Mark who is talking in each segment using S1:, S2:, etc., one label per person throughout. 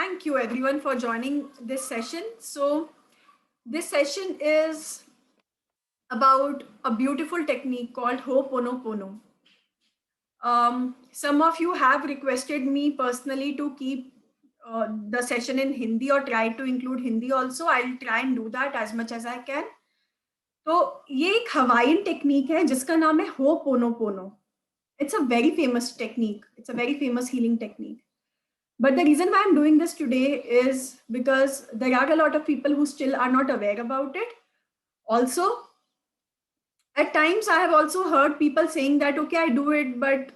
S1: Thank you everyone for joining this session. So this session is about a beautiful technique called Ho'oponopono. Some of you have requested me personally to keep the session in Hindi or try to include Hindi also. I'll try and do that as much as I can. तो ये एक Hawaiian technique है जिसका नाम है Ho'oponopono. It's a very famous technique. It's a very famous healing technique. But the reason why I'm doing this today is because there are a lot of people who still are not aware about it. Also, at times I have also heard people saying that, okay, I do it, but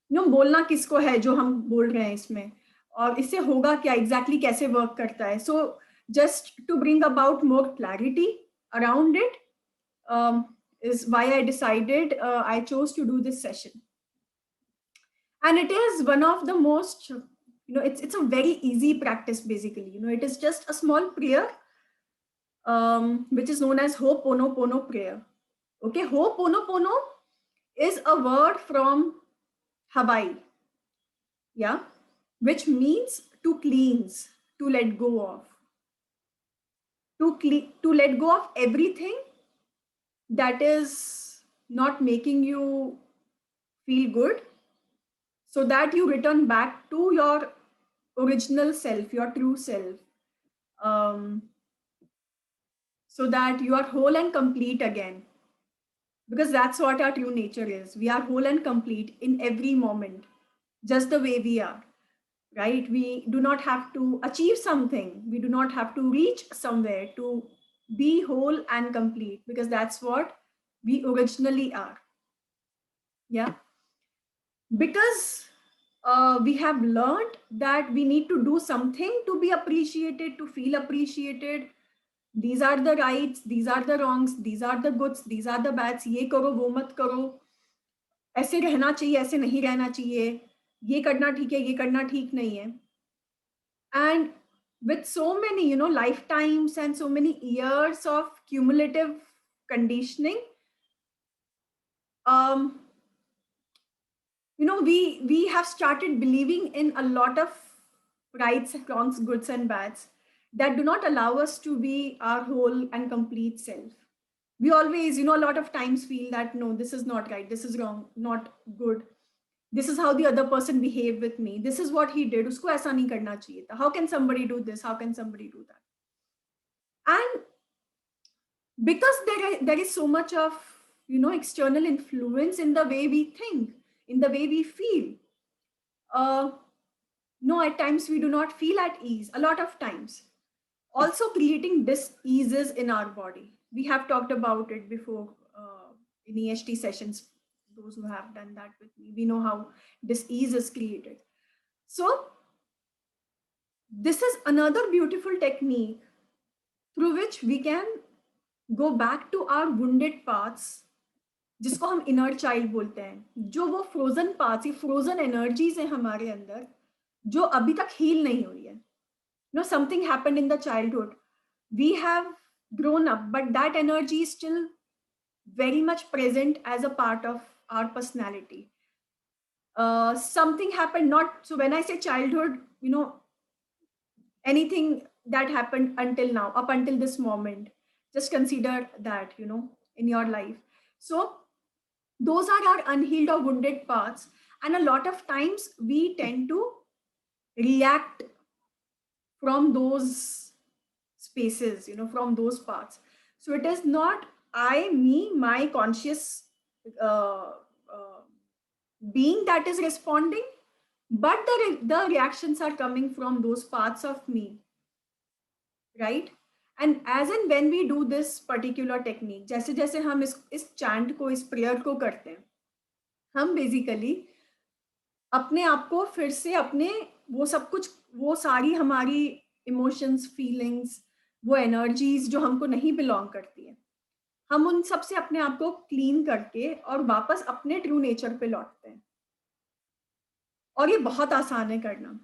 S1: बोलना किसको है जो हम बोल रहे हैं इसमें और इससे होगा क्या exactly कैसे work करता है. So just to bring about more clarity around it is why I decided I chose to do this session. And it is one of the most it's a very easy practice. Basically, it is just a small prayer which is known as Ho'oponopono prayer. Okay, Ho'oponopono is a word from Hawaii, yeah, which means to cleanse, to let go of, to let go of everything that is not making you feel good, so that you return back to your original self, your true self, so that you are whole and complete again. Because that's what our true nature is. We are whole and complete in every moment, just the way we are, right? We do not have to achieve something. We do not have to reach somewhere to be whole and complete, because that's what we originally are. Yeah. Because we have learned that we need to do something to be appreciated, to feel appreciated. These are the rights, these are the wrongs, these are the goods, these are the bads. ये करो वो मत करो, ऐसे रहना चाहिए ऐसे नहीं रहना चाहिए, ये करना ठीक है ये करना ठीक नहीं है. And with so many lifetimes and so many years of cumulative conditioning, um, we have started believing in a lot of rights, wrongs, goods and bads that do not allow us to be our whole and complete self. We always a lot of times feel that no, this is not right, this is wrong, not good, this is how the other person behaved with me, this is what he did, usko aisa nahi karna chahiye tha. How can somebody do this, how can somebody do that? And because there is so much of external influence in the way we think, in the way we feel, uh, no, at times we do not feel at ease, a lot of times, also creating dis-eases in our body. We have talked about it before in EHT sessions. Those who have done that with me, we know how dis-ease is created. So this is another beautiful technique through which we can go back to our wounded parts, जिसको हम inner child बोलते हैं, जो वो frozen parts, ये frozen energies है हमारे अंदर जो अभी तक हील नहीं हुई है. Something happened in the childhood, we have grown up, but that energy is still very much present as a part of our personality. Something happened, not so when I say childhood, anything that happened until now, up until this moment, just consider that in your life. So those are our unhealed or wounded parts, and a lot of times we tend to react from those spaces, from those parts. So it is not I, me, my conscious uh, uh, being that is responding, but the reactions are coming from those parts of me, right? And as and when we do this particular technique, जैसे जैसे हम इस chant को, इस prayer को करते हैं, हम basically अपने आप को फिर से अपने वो सब कुछ, वो सारी हमारी इमोशंस, फीलिंग्स, वो एनर्जीज जो हमको नहीं बिलोंग करती है, हम उन सब से अपने आप को क्लीन करके और वापस अपने ट्रू नेचर पे लौटते हैं. और ये बहुत आसान है करना,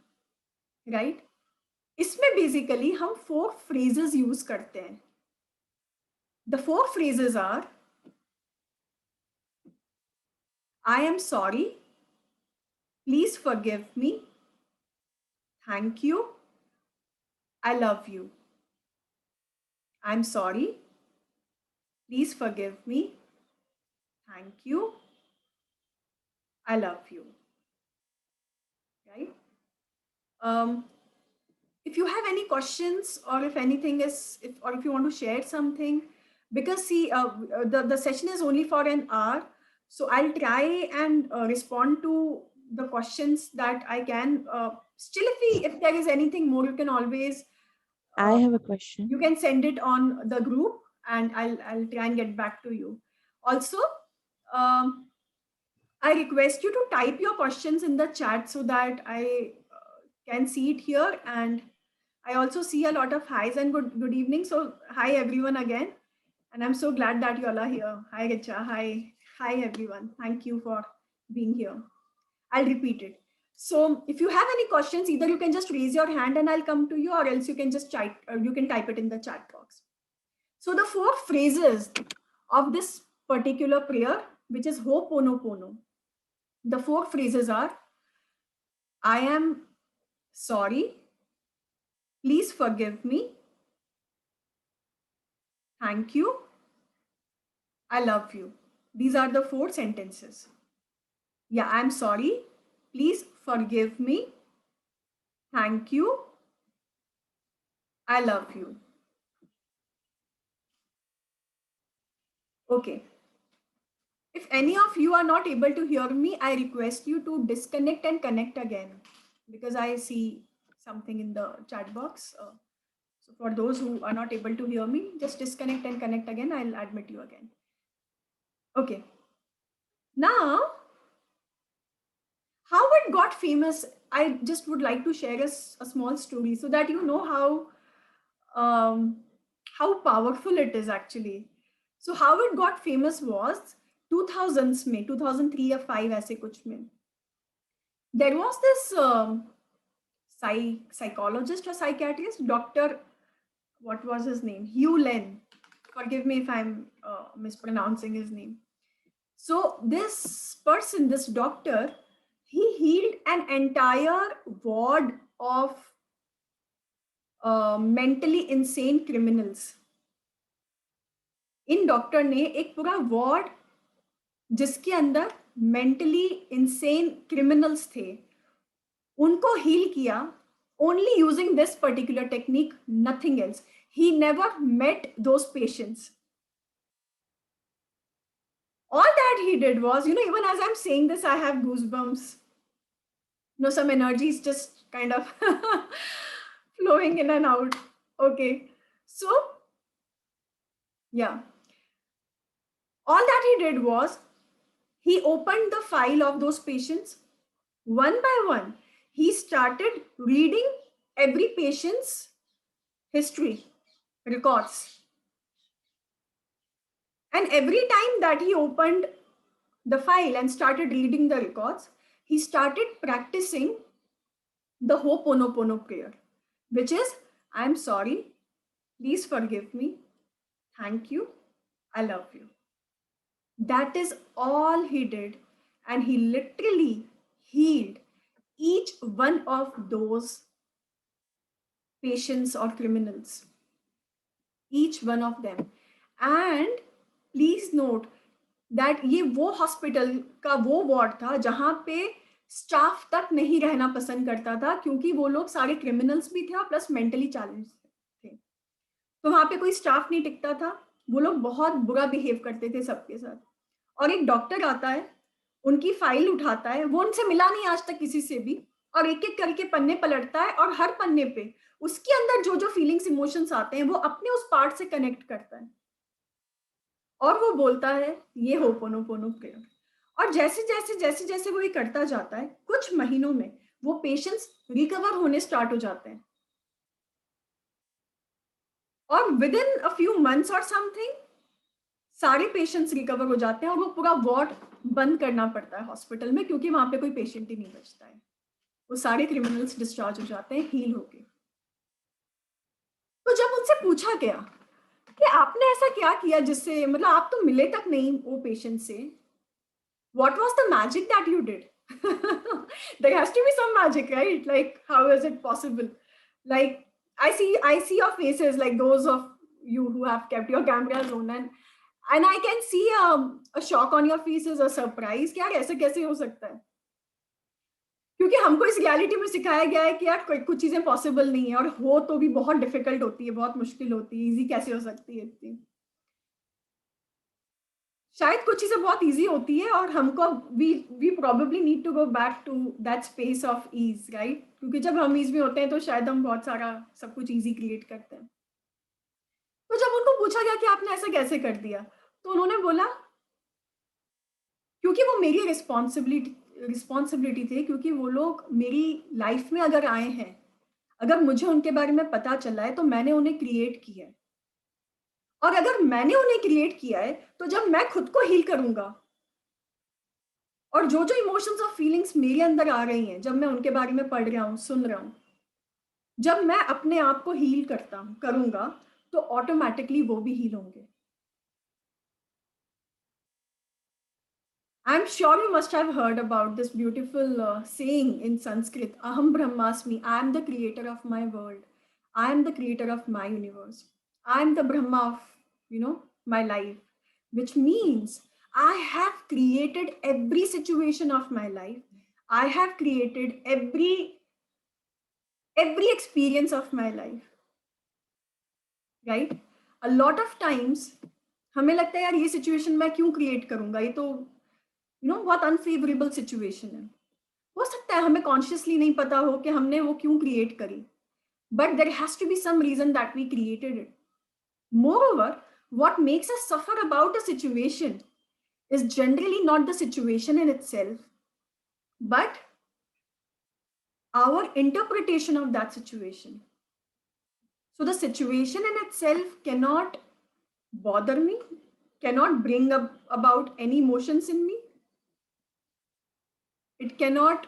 S1: राइट? इसमें बेसिकली हम 4 फ्रेजेस यूज करते हैं. The 4 phrases are: I am sorry, please forgive me, thank you, I love you. I'm sorry. Please forgive me. Thank you. I love you. Right? Um, if you have any questions, or if anything is, if you want to share something, because see, the session is only for an hour, so I'll try and respond to the questions that I can. Still, if there is anything more, you can always
S2: I
S1: uh,
S2: have a question.
S1: you can send it on the group, and I'll try and get back to you. Also, um, I request you to type your questions in the chat so that I can see it here. And I also see a lot of highs and good evening. So hi everyone again. And I'm so glad that you all are here. Hi Richa. Hi everyone. Thank you for being here. I'll repeat it. So if you have any questions, either you can just raise your hand and I'll come to you, or else you can just type, you can type it in the chat box. So the four phrases of this particular prayer, which is Ho'oponopono, the four phrases are: I am sorry, please forgive me, thank you, I love you. These are the four sentences. Yeah, I'm sorry, please forgive me, thank you, I love you. Okay. If any of you are not able to hear me, I request you to disconnect and connect again, because I see something in the chat box. So for those who are not able to hear me, just disconnect and connect again. I'll admit you again. Okay. Now, how it got famous, I just would like to share a small story so that you know um, how powerful it is actually. So how it got famous was 2000s में 2003 or 5 ऐसे कुछ में. There was this psychologist or psychiatrist, Dr. What was his name? Hugh Len. Forgive me if I'm mispronouncing his name. So this person, this doctor, he healed an entire ward of mentally insane criminals. In doctor ने एक पूरा ward जिसके अंदर mentally insane criminals थे उनको heal किया only using this particular technique, nothing else. He never met those patients. All that he did was, even as I'm saying this, I have goosebumps. Some energy is just kind of flowing in and out. Okay. So, yeah. All that he did was he opened the file of those patients one by one. He started reading every patient's history, records. And every time that he opened the file and started reading the records, he started practicing the Ho'oponopono prayer, which is, I'm sorry, please forgive me, thank you, I love you. That is all he did. And he literally healed each one of those patients or criminals, each one of them. And please note that ये वो hospital का वो ward था जहां पे staff तक नहीं रहना पसंद करता था, क्योंकि वो लोग सारे क्रिमिनल्स भी थे और प्लस मेंटली चैलेंज थे. तो वहां पे कोई स्टाफ नहीं टिकता था. वो लोग बहुत बुरा बिहेव करते थे सबके साथ. और एक डॉक्टर आता है, उनकी फाइल उठाता है, वो उनसे मिला नहीं आज तक किसी से भी, और एक एक करके पन्ने पलटता है और हर पन्ने पे उसके अंदर जो जो फीलिंग्स इमोशंस आते हैं वो अपने उस पार्ट से कनेक्ट करता है और वो बोलता है ये होपोनोपोनो प्रेयर. और जैसे जैसे वो ये करता जाता है, कुछ महीनों में वो पेशेंट्स रिकवर होने स्टार्ट हो जाते हैं. और with in a few months और समथिंग सारे पेशेंट्स रिकवर हो जाते हैं और वो पूरा वार्ड बंद करना पड़ता है हॉस्पिटल में, क्योंकि वहां पे कोई पेशेंट ही नहीं बचता है. वो सारे क्रिमिनल्स डिस्चार्ज हो जाते हैं हील होके. तो जब उनसे पूछा गया कि आपने ऐसा क्या किया जिससे, मतलब आप तो मिले तक नहीं वो पेशेंट से, what was the magic that you did? There has to be some magic, right? Like, how is it possible? Like, I see your faces, like those of you who have kept your cameras on, and I can see a shock on your faces, a surprise. क्या ऐसे कैसे हो सकता है? क्योंकि हमको इस reality में सिखाया गया है कि यार कुछ चीजें पॉसिबल नहीं है, और हो तो भी बहुत डिफिकल्ट होती है, बहुत मुश्किल होती है, इजी कैसे हो सकती है इतनी। शायद कुछ चीजें बहुत इजी होती है, और हमको we probably need to go back to that space of ease, right? क्योंकि जब हम ईज में होते हैं तो शायद हम बहुत सारा सब कुछ इजी क्रिएट करते हैं। तो जब उनको पूछा गया कि आपने ऐसा कैसे कर दिया, तो उन्होंने बोला क्योंकि वो मेरी रिस्पॉन्सिबिलिटी थे, क्योंकि वो लोग मेरी लाइफ में अगर आए हैं, अगर मुझे उनके बारे में पता चला है, तो मैंने उन्हें क्रिएट किया है। और अगर मैंने उन्हें क्रिएट किया है, तो जब मैं खुद को हील करूंगा, और जो जो इमोशंस और फीलिंग्स मेरे अंदर आ रही हैं, जब मैं उनके बारे में पढ़ रहा हूँ, सुन रहा हूँ, जब मैं अपने आप को हील करूंगा, तो ऑटोमेटिकली वो भी हील होंगे। I'm sure you must have heard about this beautiful saying in Sanskrit, Aham Brahmasmi, I am the creator of my world. I am the creator of my universe. I am the Brahma of, my life, which means I have created every situation of my life. I have created every experience of my life, right? A lot of times हमें लगता है यार ये situation मैं क्यों create करूंगा, ये तो बहुत अनफेवरेबल सिचुएशन है। हो सकता है हमें कॉन्शियसली नहीं पता हो कि हमने वो क्यों क्रिएट करी, but there has to be some reason that we created it. Moreover, what makes us suffer about a situation is generally not the situation in itself, but our interpretation of that situation. So the situation in itself cannot bother me, cannot bring up about any emotions in me. It cannot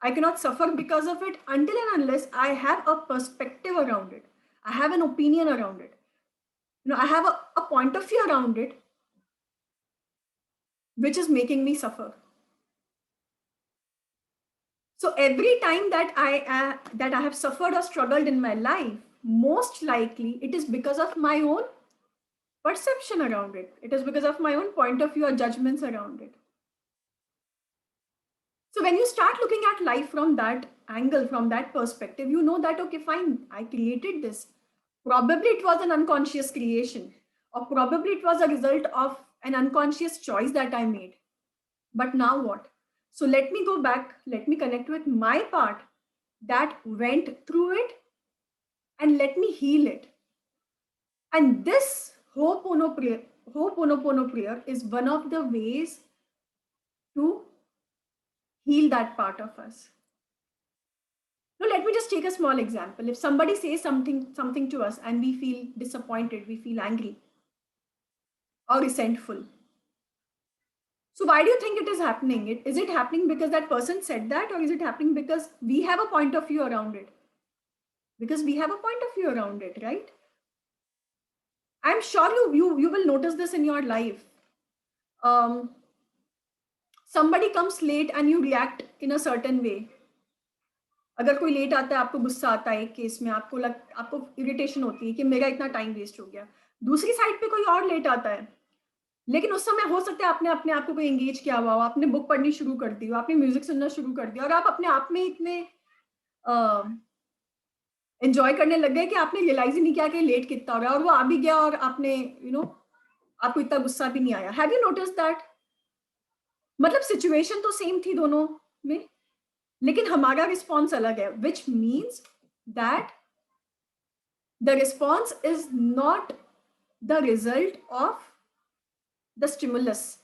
S1: I cannot suffer because of it until and unless I have a perspective around it. I have an opinion around it. I have a point of view around it, which is making me suffer. So every time that I have suffered or struggled in my life, most likely it is because of my own perception around it. It is because of my own point of view or judgments around it. So when you start looking at life from that angle, from that perspective, you know that, okay, fine, I created this. Probably it was an unconscious creation, or probably it was a result of an unconscious choice that I made. But now what? So let me go back, let me connect with my part that went through it, and let me heal it. And this Ho'oponopono prayer is one of the ways to heal that part of us. Now, let me just take a small example. If somebody says something to us and we feel disappointed, we feel angry or resentful. So why do you think it is happening? Is it happening because that person said that, or is it happening because we have a point of view around it? Because we have a point of view around it, right? I'm sure you will notice this in your life. Somebody comes late and you react in a certain way. अगर कोई late आता है, आपको गुस्सा आता है, एक case में आपको इरिटेशन होती है कि मेरा इतना टाइम वेस्ट हो गया। दूसरी साइड पे कोई और लेट आता है, लेकिन उस समय हो सकता है आपने अपने आप को कोई एंगेज किया हुआ हो, आपने बुक पढ़नी शुरू कर दी हो, आपने म्यूजिक सुनना शुरू कर दिया, और आप अपने आप में इतने एंजॉय करने लग गए कि आपने रियलाइज ही नहीं किया कि लेट कितना हो रहा है, और वो आ भी गया और आपने आपको इतना गुस्सा भी नहीं आया। Have you notice that? मतलब सिचुएशन तो सेम थी दोनों में, लेकिन हमारा रिस्पॉन्स अलग है, which means that the response is not the result of the stimulus.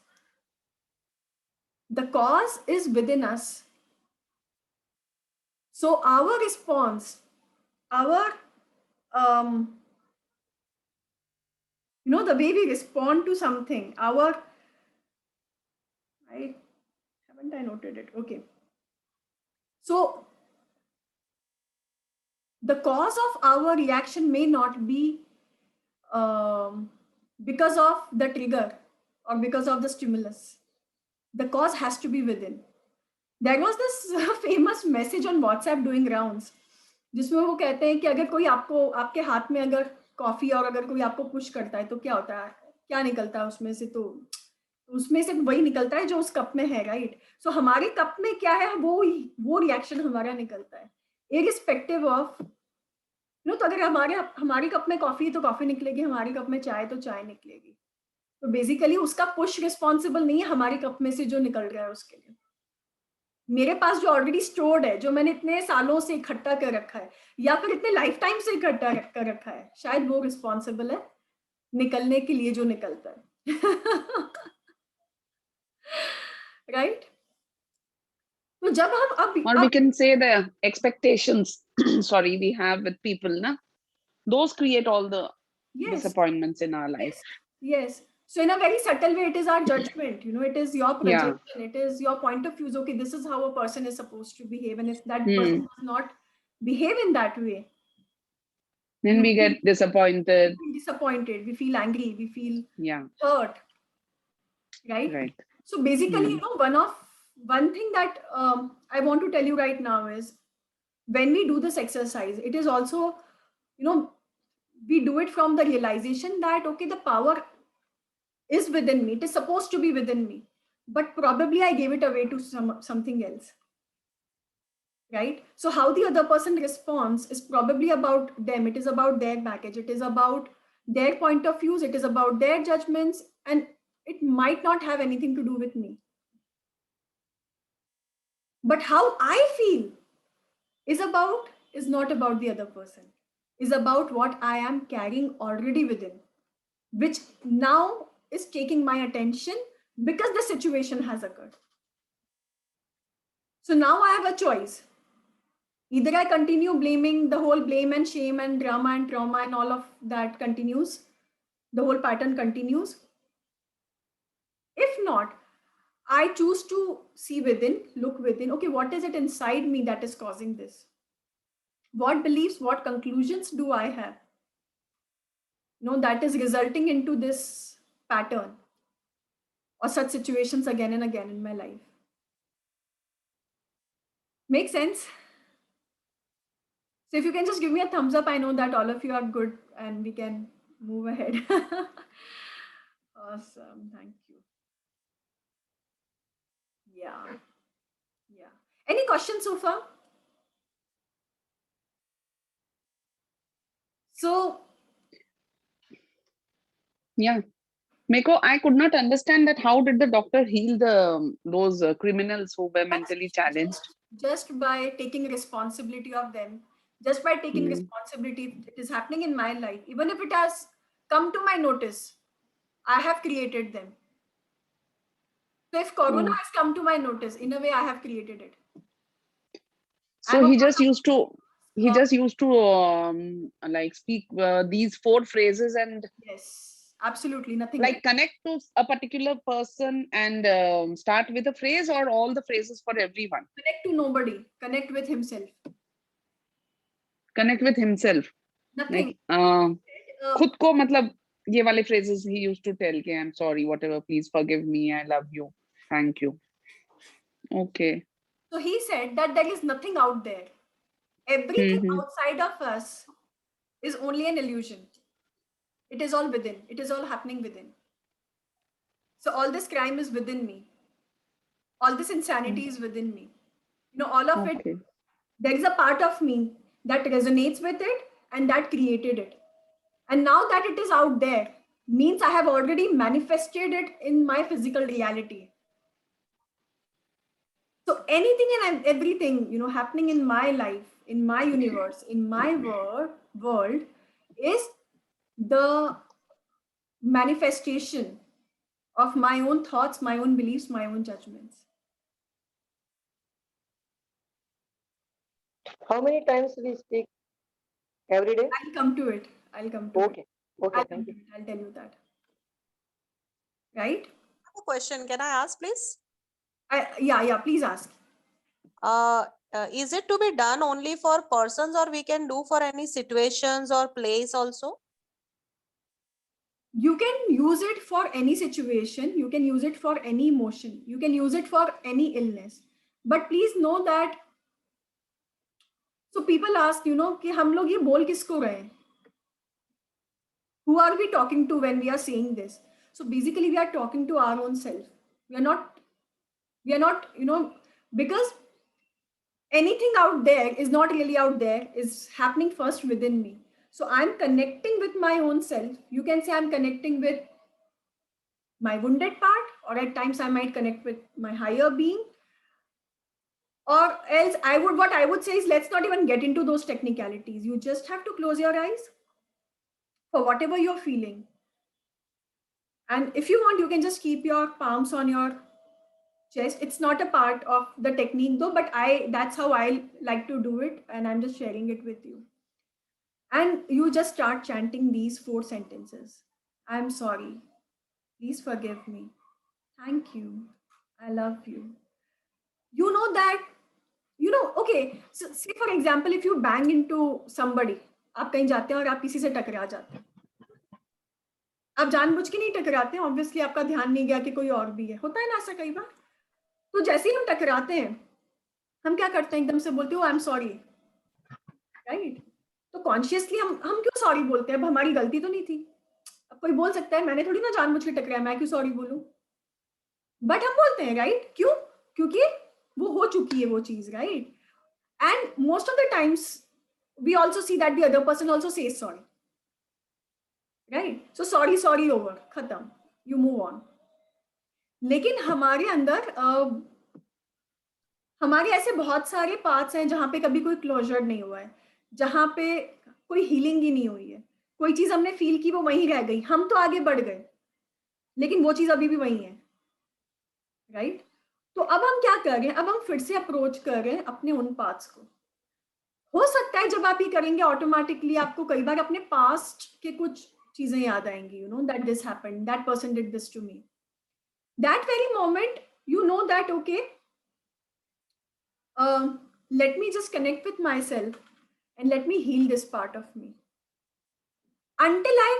S1: The cause is within us. So our response, the way we respond to something, haven't I noted it? Okay. So the cause of our reaction may not be because of the trigger or because of the stimulus. The cause has to be within. There was this famous message on WhatsApp doing rounds जिसमें वो कहते हैं कि अगर कोई आपको, आपके हाथ में अगर कॉफी और अगर कोई आपको पुश करता है तो क्या होता है, क्या निकलता है उसमें से, तो उसमें से वही निकलता है जो उस कप में है, राइट? सो हमारे कप में क्या है, वो रिएक्शन हमारा निकलता है, इरिस्पेक्टिव ऑफ तो अगर हमारे कप में कॉफी है तो कॉफी निकलेगी, हमारे कप में चाय तो चाय निकलेगी। तो बेसिकली उसका पुश रिस्पॉन्सिबल नहीं है हमारे कप में से जो निकल रहा है उसके लिए। मेरे पास जो ऑलरेडी स्टोर्ड है, जो मैंने इतने सालों से इकट्ठा कर रखा है या फिर इतने लाइफ टाइम से इकट्ठा कर रखा है, शायद वो रिस्पॉन्सिबल है निकलने के लिए जो निकलता है। राइट? तो जब हम
S2: or we can say the expectations sorry we have with people, na, those create all the disappointments in our life.
S1: Yes. So in a very subtle way, it is our judgment, it is your projection, it is your point of view. Okay, this is how a person is supposed to behave. And if that person does not behave in that way,
S2: then we get disappointed.
S1: We feel angry, we feel hurt. Right? So basically, one thing that I want to tell you right now is when we do this exercise, it is also, we do it from the realization that, okay, the power is within me. It is supposed to be within me, but probably I gave it away to something else. Right? So how the other person responds is probably about them. It is about their baggage. It is about their point of views. It is about their judgments, and it might not have anything to do with me. But how I feel is not about the other person, is about what I am carrying already within, which now is taking my attention because the situation has occurred. So now I have a choice. Either I continue blaming, the whole blame and shame and drama and trauma and all of that continues, the whole pattern continues. If not, I choose to see within, look within, okay, what is it inside me that is causing this? What beliefs, what conclusions do I have? That is resulting into this pattern or such situations again and again in my life. Make sense? So if you can just give me a thumbs up, I know that all of you are good and we can move ahead. Awesome. Thank you. Yeah. Any questions so far? So.
S2: Yeah. Meko, I could not understand that. How did the doctor heal those criminals who were mentally challenged?
S1: Just by taking responsibility of them. Just by taking responsibility, it is happening in my life. Even if it has come to my notice, I have created them. So if Corona has come to my notice, in a way, I have created it.
S2: So he just used to like speak these 4 phrases and
S1: yes, absolutely nothing
S2: like
S1: else.
S2: Connect to a particular person and start with a phrase, or all the phrases for everyone?
S1: Connect to nobody. Connect with himself.
S2: Connect with himself.
S1: Nothing.
S2: खुद को मतलब ये वाले phrases he used to tell कि I'm sorry, whatever, please forgive me, I love you, thank you. Okay.
S1: So he said that there is nothing out there. Everything outside of us is only an illusion. It is all within. It is all happening within. So all this crime is within me. All this insanity is within me. All of it, there is a part of me that resonates with it and that created it. And now that it is out there, means I have already manifested it in my physical reality. So anything and everything, happening in my life, in my universe, in my world is the manifestation of my own thoughts, my own beliefs, my own judgments.
S3: How many times we speak every day?
S1: I'll come to it.
S3: Okay, thank you.
S1: I'll tell you that. Right?
S4: I have a question. Can I ask, please?
S1: Yeah, please ask.
S4: Is it to be done only for persons, or we can do for any situations or place also?
S1: You can use it for any situation. You can use it for any emotion. You can use it for any illness. But please know that, So people ask, कि हम लोग ये बोल किसको रहे हैं? Who are we talking to when we are saying this? So basically we are talking to our own self. We are not, because anything out there is not really out there, is happening first within me. So I'm connecting with my own self. You can say I'm connecting with my wounded part, or at times I might connect with my higher being. Or else what I would say is, let's not even get into those technicalities. You just have to close your eyes for whatever you're feeling. And if you want, you can just keep your palms on your chest. It's not a part of the technique though, but that's how I like to do it, and I'm just sharing it with you. And you just start chanting these 4 sentences. I'm sorry. Please forgive me. Thank you. I love you. You know that, okay, so say for example, if you bang into somebody, आप कहीं जाते हैं और आप किसी से टकरा जाते हैं, आप जानबूझ के नहीं टकराते हैं, ऑब्वियसली आपका ध्यान नहीं गया कि कोई और भी है, होता है ना ऐसा कई बार। तो जैसे ही हम टकराते हैं, हम क्या करते हैं, एकदम से बोलते हो आई एम सॉरी, राइट? तो कॉन्शियसली हम क्यों सॉरी बोलते हैं? अब हमारी गलती तो नहीं थी। अब कोई बोल सकता है मैंने थोड़ी ना जानबूझ के टकराया, मैं क्यों सॉरी बोलूं? बट हम बोलते हैं, राइट? क्यों? क्योंकि वो हो चुकी है वो चीज, right? And most of the times we also see that the other person also says sorry, right? So sorry sorry over, खत्म, यू मूव ऑन। लेकिन हमारे अंदर हमारे ऐसे बहुत सारे पार्ट्स हैं जहां पे कभी कोई क्लोजर नहीं हुआ है, जहां पे कोई हीलिंग ही नहीं हुई है। कोई चीज हमने फील की, वो वहीं रह गई, हम तो आगे बढ़ गए लेकिन वो चीज अभी भी वहीं है, राइट? तो अब हम क्या कर रहे हैं? अब हम फिर से अप्रोच कर रहे हैं अपने उन पार्ट्स को। हो सकता है जब आप ये करेंगे ऑटोमेटिकली आपको कई बार अपने पास्ट के कुछ चीजें याद आएंगी, that this happened, that person did this to me. That very moment you know that, okay, let me just connect with myself and let me heal this part of me. Until I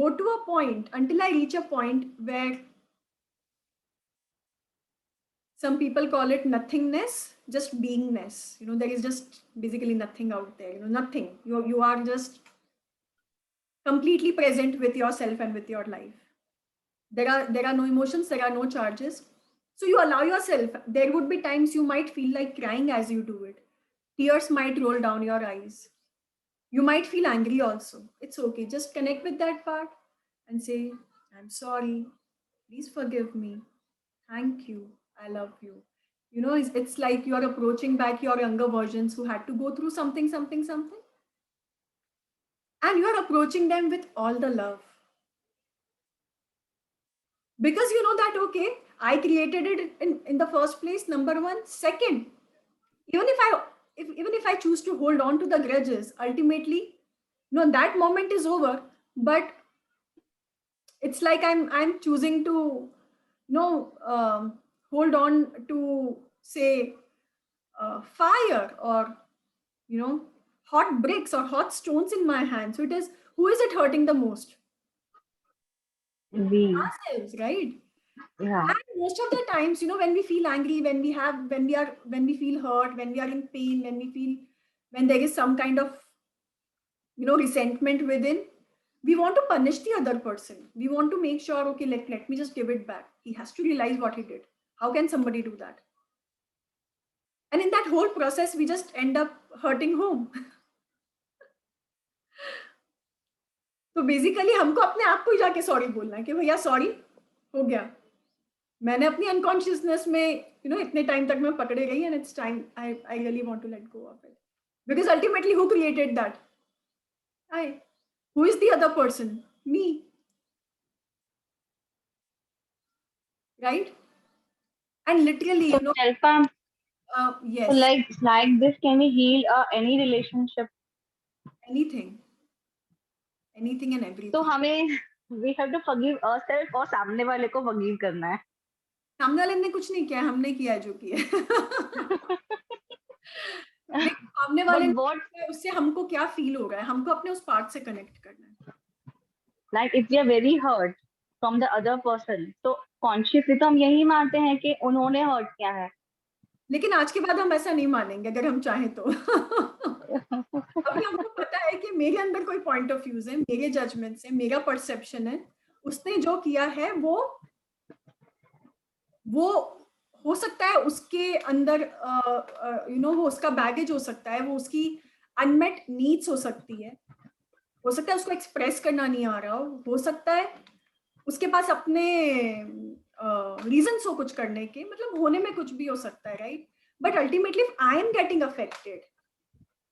S1: go to a point, until I reach a point where some people call it nothingness, just beingness. There is just basically nothing out there, nothing. You are just completely present with yourself and with your life. There are no emotions, there are no charges. So you allow yourself. There would be times you might feel like crying as you do it. Tears might roll down your eyes. You might feel angry also. It's okay. Just connect with that part and say, I'm sorry. Please forgive me. Thank you. I love you. It's like you're approaching back your younger versions who had to go through something. And you're approaching them with all the love. Because you know that, okay, I created it in the first place, number one. Second, even if I choose to hold on to the grudges, ultimately, that moment is over. But it's like I'm choosing to, hold on to, say, fire or, hot bricks or hot stones in my hand. So it is, who is it hurting the most?
S5: We.
S1: Ourselves, right?
S5: Yeah.
S1: And most of the times, when we feel angry, when we feel hurt, when we are in pain, when there is some kind of, resentment within, we want to punish the other person. We want to make sure, okay, let me just give it back. He has to realize what he did. How can somebody do that? And in that whole process, we just end up hurting home. तो basically हमको अपने आप को ही जाके sorry बोलना है कि भैया सॉरी, हो गया, मैंने अपनी अनकॉन्शियसनेस में इतने टाइम तक मैं पकड़े गई, and it's time I really want to let go of it, because ultimately who created that? I. Who is the other person? Me. Right? And literally,
S5: So Selpa,
S1: yes.
S5: so like this, can we heal any relationship?
S1: Anything and everything.
S5: तो हमें we have to forgive ourselves और सामने वाले को forgive करना है.
S1: सामने वाले ने कुछ नहीं किया, हमने किया जो किया. सामने वाले ने, उससे हमको क्या फील हो रहा है, हमको अपने उस पार्ट से कनेक्ट करना है.
S5: Like if we are very hurt from the other person, तो consciously तो हम यही मानते हैं कि उन्होंने hurt किया है.
S1: लेकिन आज के बाद हम ऐसा नहीं मानेंगे अगर हम चाहें तो. अभी हमको पता है कि मेरे अंदर कोई पॉइंट ऑफ व्यूज है, मेरे जजमेंट है, मेरा परसेप्शन है, उसने जो किया है वो हो सकता है उसके अंदर वो उसका बैगेज हो सकता है, वो उसकी अनमेट नीड्स हो सकती है, हो सकता है उसको एक्सप्रेस करना नहीं आ रहा हो सकता है उसके पास अपने रीजंस हो कुछ करने के, मतलब होने में कुछ भी हो सकता है, right? But ultimately if I am getting affected,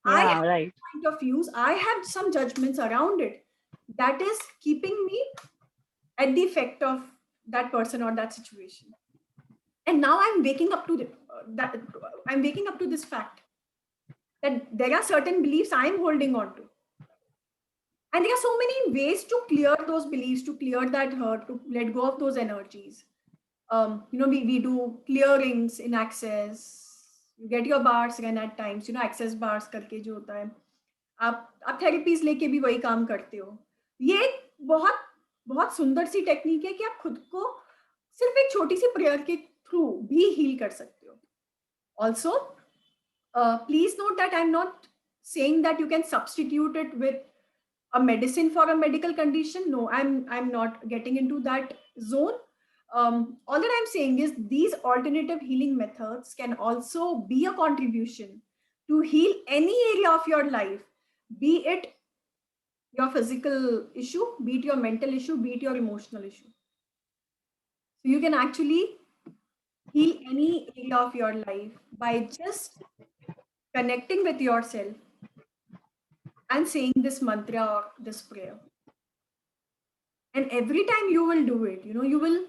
S1: I
S5: Yeah,
S1: have
S5: right.
S1: point of views, I have some judgments around it that is keeping me at the effect of that person or that situation. And now I'm waking up to I'm waking up to this fact that there are certain beliefs I'm holding on to. And there are so many ways to clear those beliefs, to clear that hurt, to let go of those energies. We do clearings in Access. You get your bars run at times, Access bars करके जो होता है, आप therapies लेके भी वही काम करते हो. ये एक बहुत बहुत सुंदर सी टेक्निक है कि आप खुद को सिर्फ एक छोटी सी प्रेयर के थ्रू भी हील कर सकते हो. Also please note that I am not saying that you can substitute it with a medicine for a medical condition. No, I'm not getting into that zone. All that I'm saying is these alternative healing methods can also be a contribution to heal any area of your life, be it your physical issue, be it your mental issue, be it your emotional issue. So you can actually heal any area of your life by just connecting with yourself and saying this mantra or this prayer. And every time you will do it, you will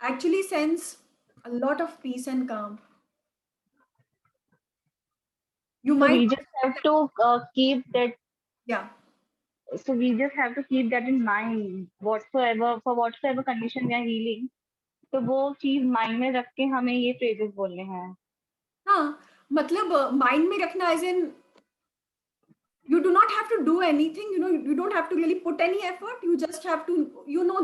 S1: actually sense a lot of peace and calm. You
S5: So
S1: might,
S5: we just have to keep that.
S1: yeah,
S5: So we just have to keep that in mind. For whatsoever condition we are healing, तो वो चीज mind में रख के हमें ये phrases बोलने हैं.
S1: हाँ, मतलब माइंड में रखना as in you do not have to do anything, you don't have to really put any effort, you just have to,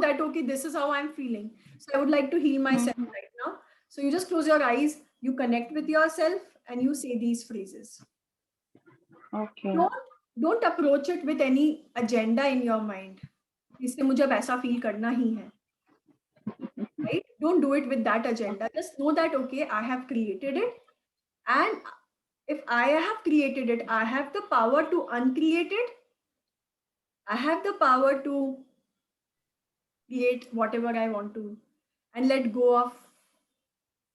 S1: that okay, this is how I'm feeling, so I would like to heal myself right now. So you just close your eyes, you connect with yourself and you say these phrases.
S5: Okay.
S1: Don't approach it with any agenda in your mind. इससे मुझे अब ऐसा feel करना ही है. Right? Don't do it with that agenda. Just know that, okay, I have created it. And if I have created it, I have the power to uncreate it. I have the power to create whatever I want to and let go of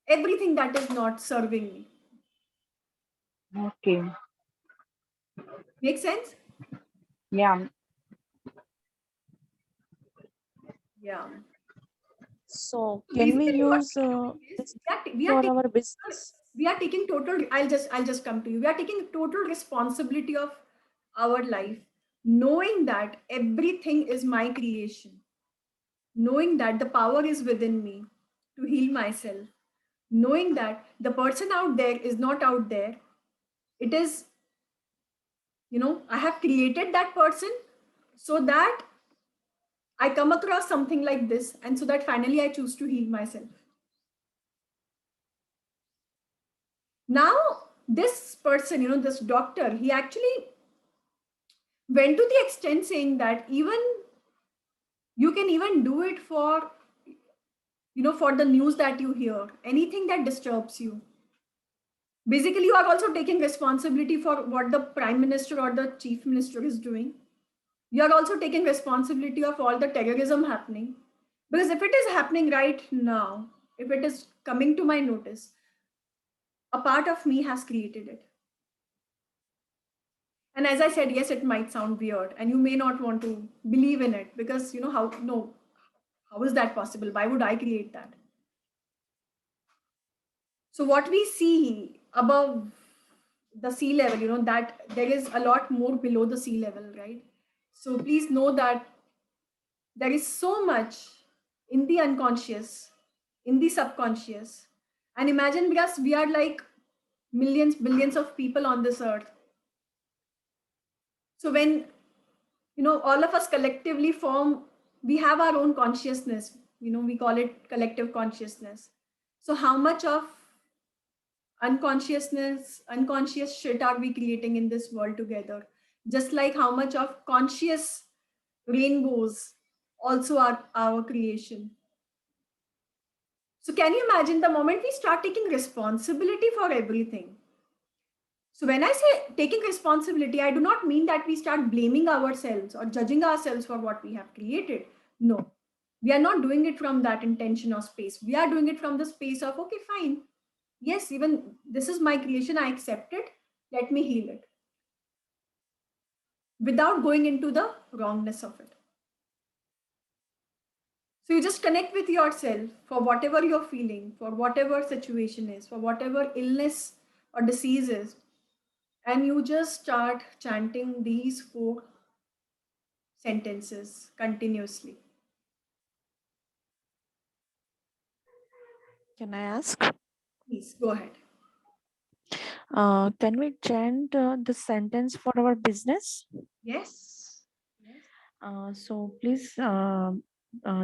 S1: everything that is not serving me.
S5: Okay.
S1: Make sense?
S5: Yeah.
S1: Yeah.
S4: So can we
S1: Basically, what
S4: use
S1: we are doing is we are
S4: for
S1: taking
S4: our business?
S1: we are taking total, I'll just come to you, we are taking total responsibility of our life, knowing that everything is my creation, knowing that the power is within me to heal myself, knowing that the person out there is not out there, it is, I have created that person so that I come across something like this, and so that finally I choose to heal myself. Now, this person, this doctor, he actually went to the extent saying that even you can even do it for, for the news that you hear, anything that disturbs you. Basically, you are also taking responsibility for what the prime minister or the chief minister is doing. You are also taking responsibility of all the terrorism happening. Because if it is happening right now, if it is coming to my notice, a part of me has created it. And as I said, yes, it might sound weird and you may not want to believe in it because, how is that possible? Why would I create that? So what we see above the sea level, that there is a lot more below the sea level, right? So please know that there is so much in the unconscious, in the subconscious. And imagine, because we are like millions, billions of people on this earth. So when, all of us collectively form, we have our own consciousness, we call it collective consciousness. So how much of unconscious shit are we creating in this world together? Just like how much of conscious rainbows also are our creation. So can you imagine the moment we start taking responsibility for everything? So when I say taking responsibility, I do not mean that we start blaming ourselves or judging ourselves for what we have created. No, we are not doing it from that intention or space. We are doing it from the space of, okay, fine. Yes, even this is my creation. I accept it. Let me heal it. Without going into the wrongness of it. So you just connect with yourself for whatever you're feeling, for whatever situation is, for whatever illness or disease is. And you just start chanting these 4 sentences continuously.
S6: Can I ask?
S1: Please go ahead.
S6: Can we chant the sentence for our business?
S1: Yes.
S6: So please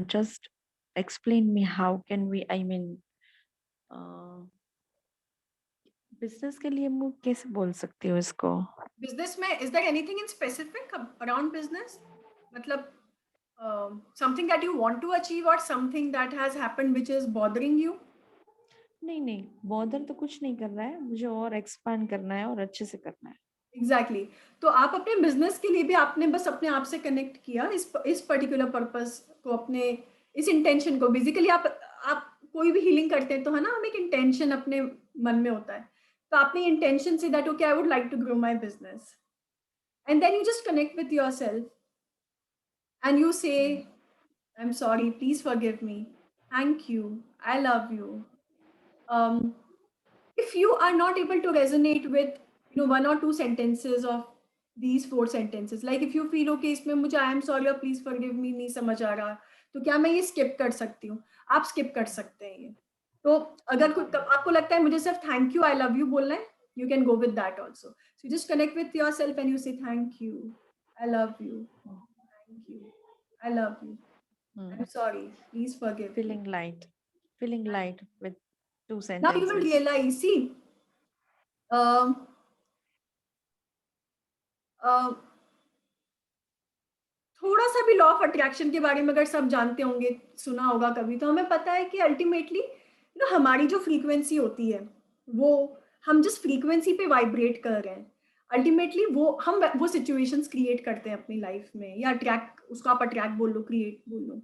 S6: just explain me how can we, business के लिए मैं कैसे बोल सकती हूँ इसको?
S1: Business में, is there anything in specific around business? मतलब something that you want to achieve or something that has happened which is bothering you?
S6: नहीं बॉदर तो कुछ नहीं कर रहा है, मुझे और एक्सपांड करना है और अच्छे से करना है.
S1: Exactly. तो आप अपने बिजनेस के लिए भी आपने बस अपने आप से कनेक्ट किया इस पर्टिकुलर पर्पस को, अपने इस इंटेंशन को. बेसिकली आप कोई भी हीलिंग करते हैं तो है ना, हम एक इंटेंशन अपने मन में होता है. तो आपने इंटेंशन से that okay I would like to grow my business, and then you just connect with yourself and you say I am sorry, please forgive me, thank you, I love you. If you are not able to resonate with 1 or 2 sentences of these 4 sentences, like if you feel okay इसमें मुझे I am sorry or please forgive me नहीं समझ आ रहा, तो क्या मैं ये skip कर सकती हूँ? आप skip कर सकते हैं ये. तो अगर आपको लगता है मुझे सिर्फ thank you, I love you बोलना है, you can go with that also. So you just connect with yourself and you say thank you, I love you, thank you, I love you, I'm sorry, please forgive me.
S6: Feeling light with 2
S1: Now
S6: sentences.
S1: you will realize, see, थोड़ा सा भी law of attraction के बारे में अगर सब जानते होंगे, सुना होगा कभी, तो हमें पता है कि अल्टीमेटली हमारी जो फ्रीक्वेंसी होती है वो हम जिस फ्रीक्वेंसी पे वाइब्रेट कर रहे हैं, अल्टीमेटली वो सिचुएशंस क्रिएट करते हैं अपनी लाइफ में, या अट्रैक्ट, उसको आप अट्रैक्ट बोल लो, क्रिएट बोल लो.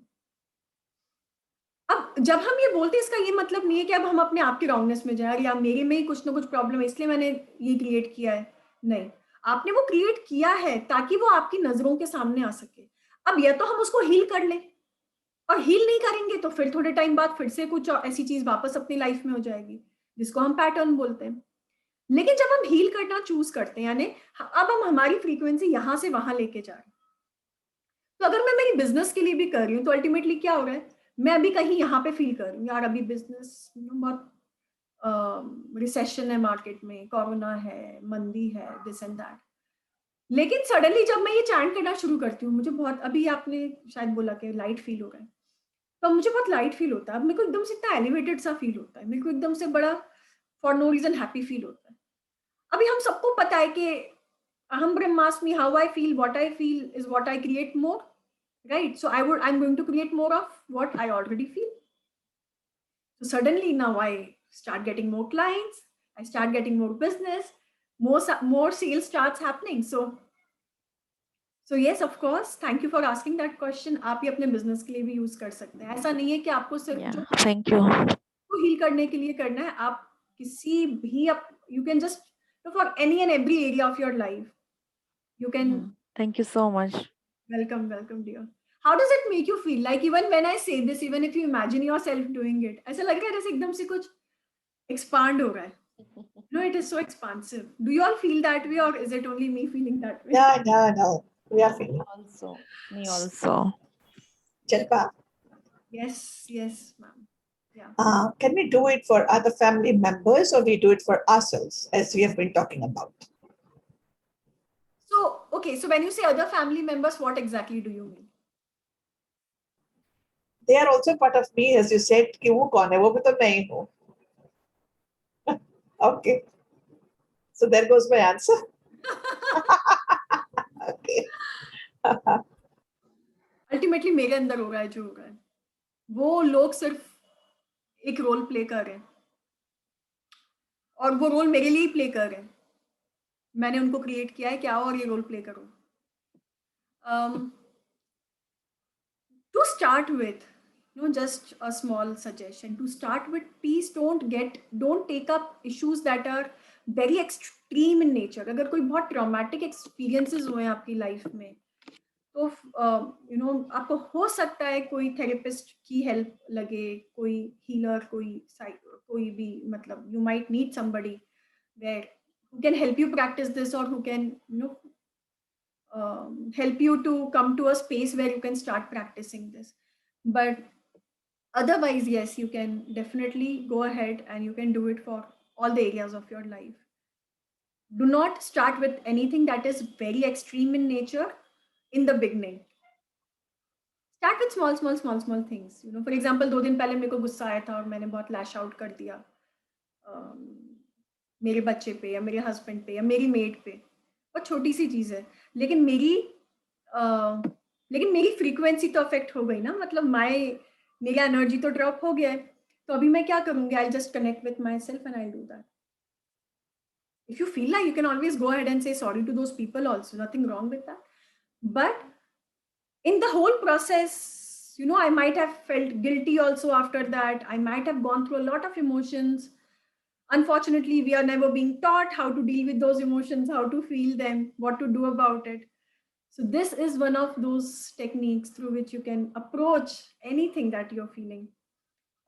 S1: अब जब हम ये बोलते हैं, इसका ये मतलब नहीं है कि अब हम अपने आप के रॉन्गनेस में जाए, या मेरे में ही कुछ ना कुछ प्रॉब्लम है इसलिए मैंने ये क्रिएट किया है. नहीं, आपने वो क्रिएट किया है ताकि वो आपकी नजरों के सामने आ सके. अब या तो हम उसको हील कर लें, और हील नहीं करेंगे तो फिर थोड़े टाइम बाद फिर से कुछ ऐसी चीज वापस अपनी लाइफ में हो जाएगी जिसको हम पैटर्न बोलते हैं. लेकिन जब हम हील करना चूज करते हैं, यानी अब हम हमारी फ्रीक्वेंसी यहां से वहां लेके जा रहे हैं. तो अगर मैं मेरी बिजनेस के लिए भी कर रही हूँ तो अल्टीमेटली क्या हो रहा है, मैं अभी कहीं यहाँ पे फील कर रही हूँ, यार अभी बिजनेस बहुत रिसेशन है, मार्केट में कोरोना है, मंदी है, दिस एंड दैट. लेकिन सडनली जब मैं ये चैंट करना शुरू करती हूँ, मुझे बहुत, अभी आपने शायद बोला कि लाइट फील हो रहा है, तो मुझे बहुत लाइट फील होता है. अब मेरे को एकदम से इतना एलिवेटेड सा फील होता है, मेरे को एकदम से बड़ा for no reason happy feel होता है. अभी हम सबको पता है कि अहम ब्रह्मास्मि, how I feel, what I feel is what I create more, right? So I'm going to create more of what I already feel. So suddenly now I start getting more clients, I start getting more business, more sales starts happening. So yes, of course, thank you for asking that question. आप ये अपने business के लिए भी use कर सकते हैं. ऐसा नहीं है कि आपको सिर्फ जो
S6: Thank you.
S1: heal करने के लिए करना है. आप किसी भी you can just for any and every area of your life. You can.
S6: Thank you so much.
S1: Welcome, dear. How does it make you feel? Like even when I say this, even if you imagine yourself doing it, ऐसा लग रहा है जैसे एकदम से कुछ expand हो रहा है. No, it is so expansive. Do you all feel that way, or is it only me feeling that way?
S3: No. We are feeling.
S6: Me also.
S3: Jalpa,
S1: Yes, ma'am. Yeah.
S3: can we do it for other family members or we do it for ourselves, as we have been talking about?
S1: So, okay. So when you say other family members, what exactly do you mean?
S3: They are also part of me, as you said, कि वो कौन है, वो भी तो मैं ही हूँ. Okay. So there goes my answer. Okay.
S1: Ultimately मेरे अंदर हो रहा है जो हो रहा है, वो लोग सिर्फ एक रोल प्ले कर रहे हैं और वो रोल मेरे लिए ही प्ले कर रहे हैं, मैंने उनको क्रिएट किया है क्या और ये रोल प्ले करो. To start with, just a small suggestion. To start with, please don't take up issues that are very extreme in nature. अगर कोई बहुत traumatic experiences हुए हैं आपकी life में, तो आपको हो सकता है कोई therapist की help लगे, कोई healer, कोई भी, मतलब you might need somebody who can help you practice this, or who can help you to come to a space where you can start practicing this. But otherwise, yes, you can definitely go ahead and you can do it for all the areas of your life. Do not start with anything that is very extreme in nature in the beginning. Start with small things. For example, 2 दिन पहले मेरे को गुस्सा आया था और मैंने बहुत लैश आउट कर दिया मेरे बच्चे पे या मेरे हस्बैंड पे या मेरी मेड पे. बहुत छोटी सी चीज है, लेकिन मेरी फ्रीक्वेंसी तो अफेक्ट हो गई ना, मतलब मेरा एनर्जी तो ड्रॉप हो गया है, तो अभी मैं क्या करूंगी? I just connect with my self and I do that. If you feel like, you can always go ahead and say sorry to those people also, nothing wrong with that. But in the whole process, I might have felt guilty also after that. I might have gone through a lot of emotions. Unfortunately, we are never being taught how to deal with those emotions, how to feel them, what to do about it. So this is one of those techniques through which you can approach anything that you're feeling.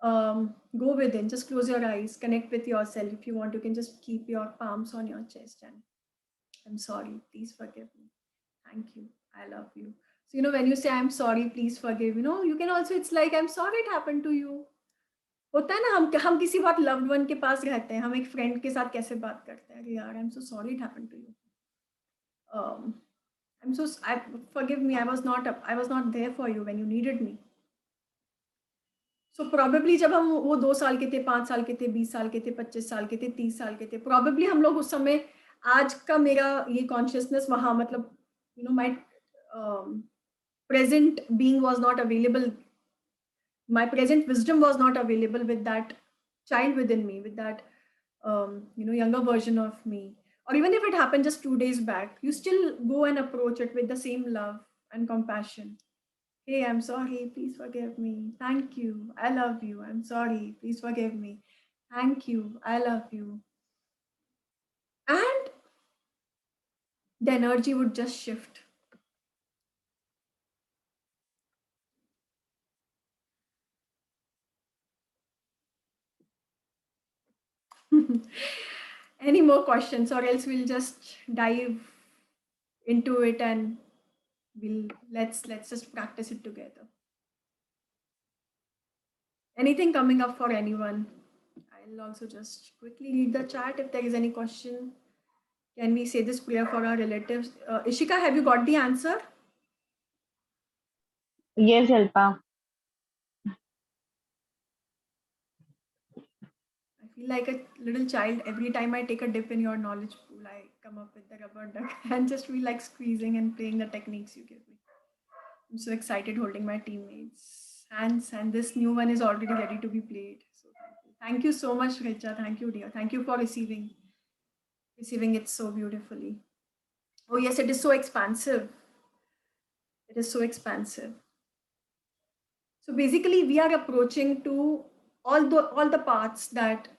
S1: Go within, just close your eyes, connect with yourself. If you want, you can just keep your palms on your chest and I'm sorry, please forgive me. Thank you, I love you. So, when you say I'm sorry, please forgive, you can also, it's like, I'm sorry it happened to you. होता है ना, हम किसी बहुत loved one के पास रहते हैं, हम एक फ्रेंड के साथ कैसे बात करते हैं, अरे यार, I am so sorry it happened to you, forgive me, I was not there for you when you needed me. So probably जब हम वो 2 साल के थे, 5 साल के थे, 20 साल के थे, 25 साल के थे, 30 साल के थे, probably हम लोग उस समय, आज का मेरा ये consciousness वहाँ, मतलब my present being was not available, my present wisdom was not available with that child within me, with that younger version of me. Or even if it happened just 2 days back, you still go and approach it with the same love and compassion. Hey, I'm sorry, please forgive me. Thank you, I love you. I'm sorry, please forgive me. Thank you, I love you. And the energy would just shift. Any more questions, or else we'll just dive into it and let's just practice it together. Anything coming up for anyone? I'll also just quickly read the chat if there is any question. Can we say this prayer for our relatives? Ishika, have you got the answer?
S5: Yes, Alpa.
S1: I feel like a little child. Every time I take a dip in your knowledge pool, I come up with the rubber duck and just feel like squeezing and playing the techniques you give me. I'm so excited holding my teammates' hands, and this new one is already ready to be played. So thank you so much, Richa. Thank you, dear. Thank you for receiving it so beautifully. Oh yes, it is so expansive. It is so expansive. So basically, we are approaching to all the parts that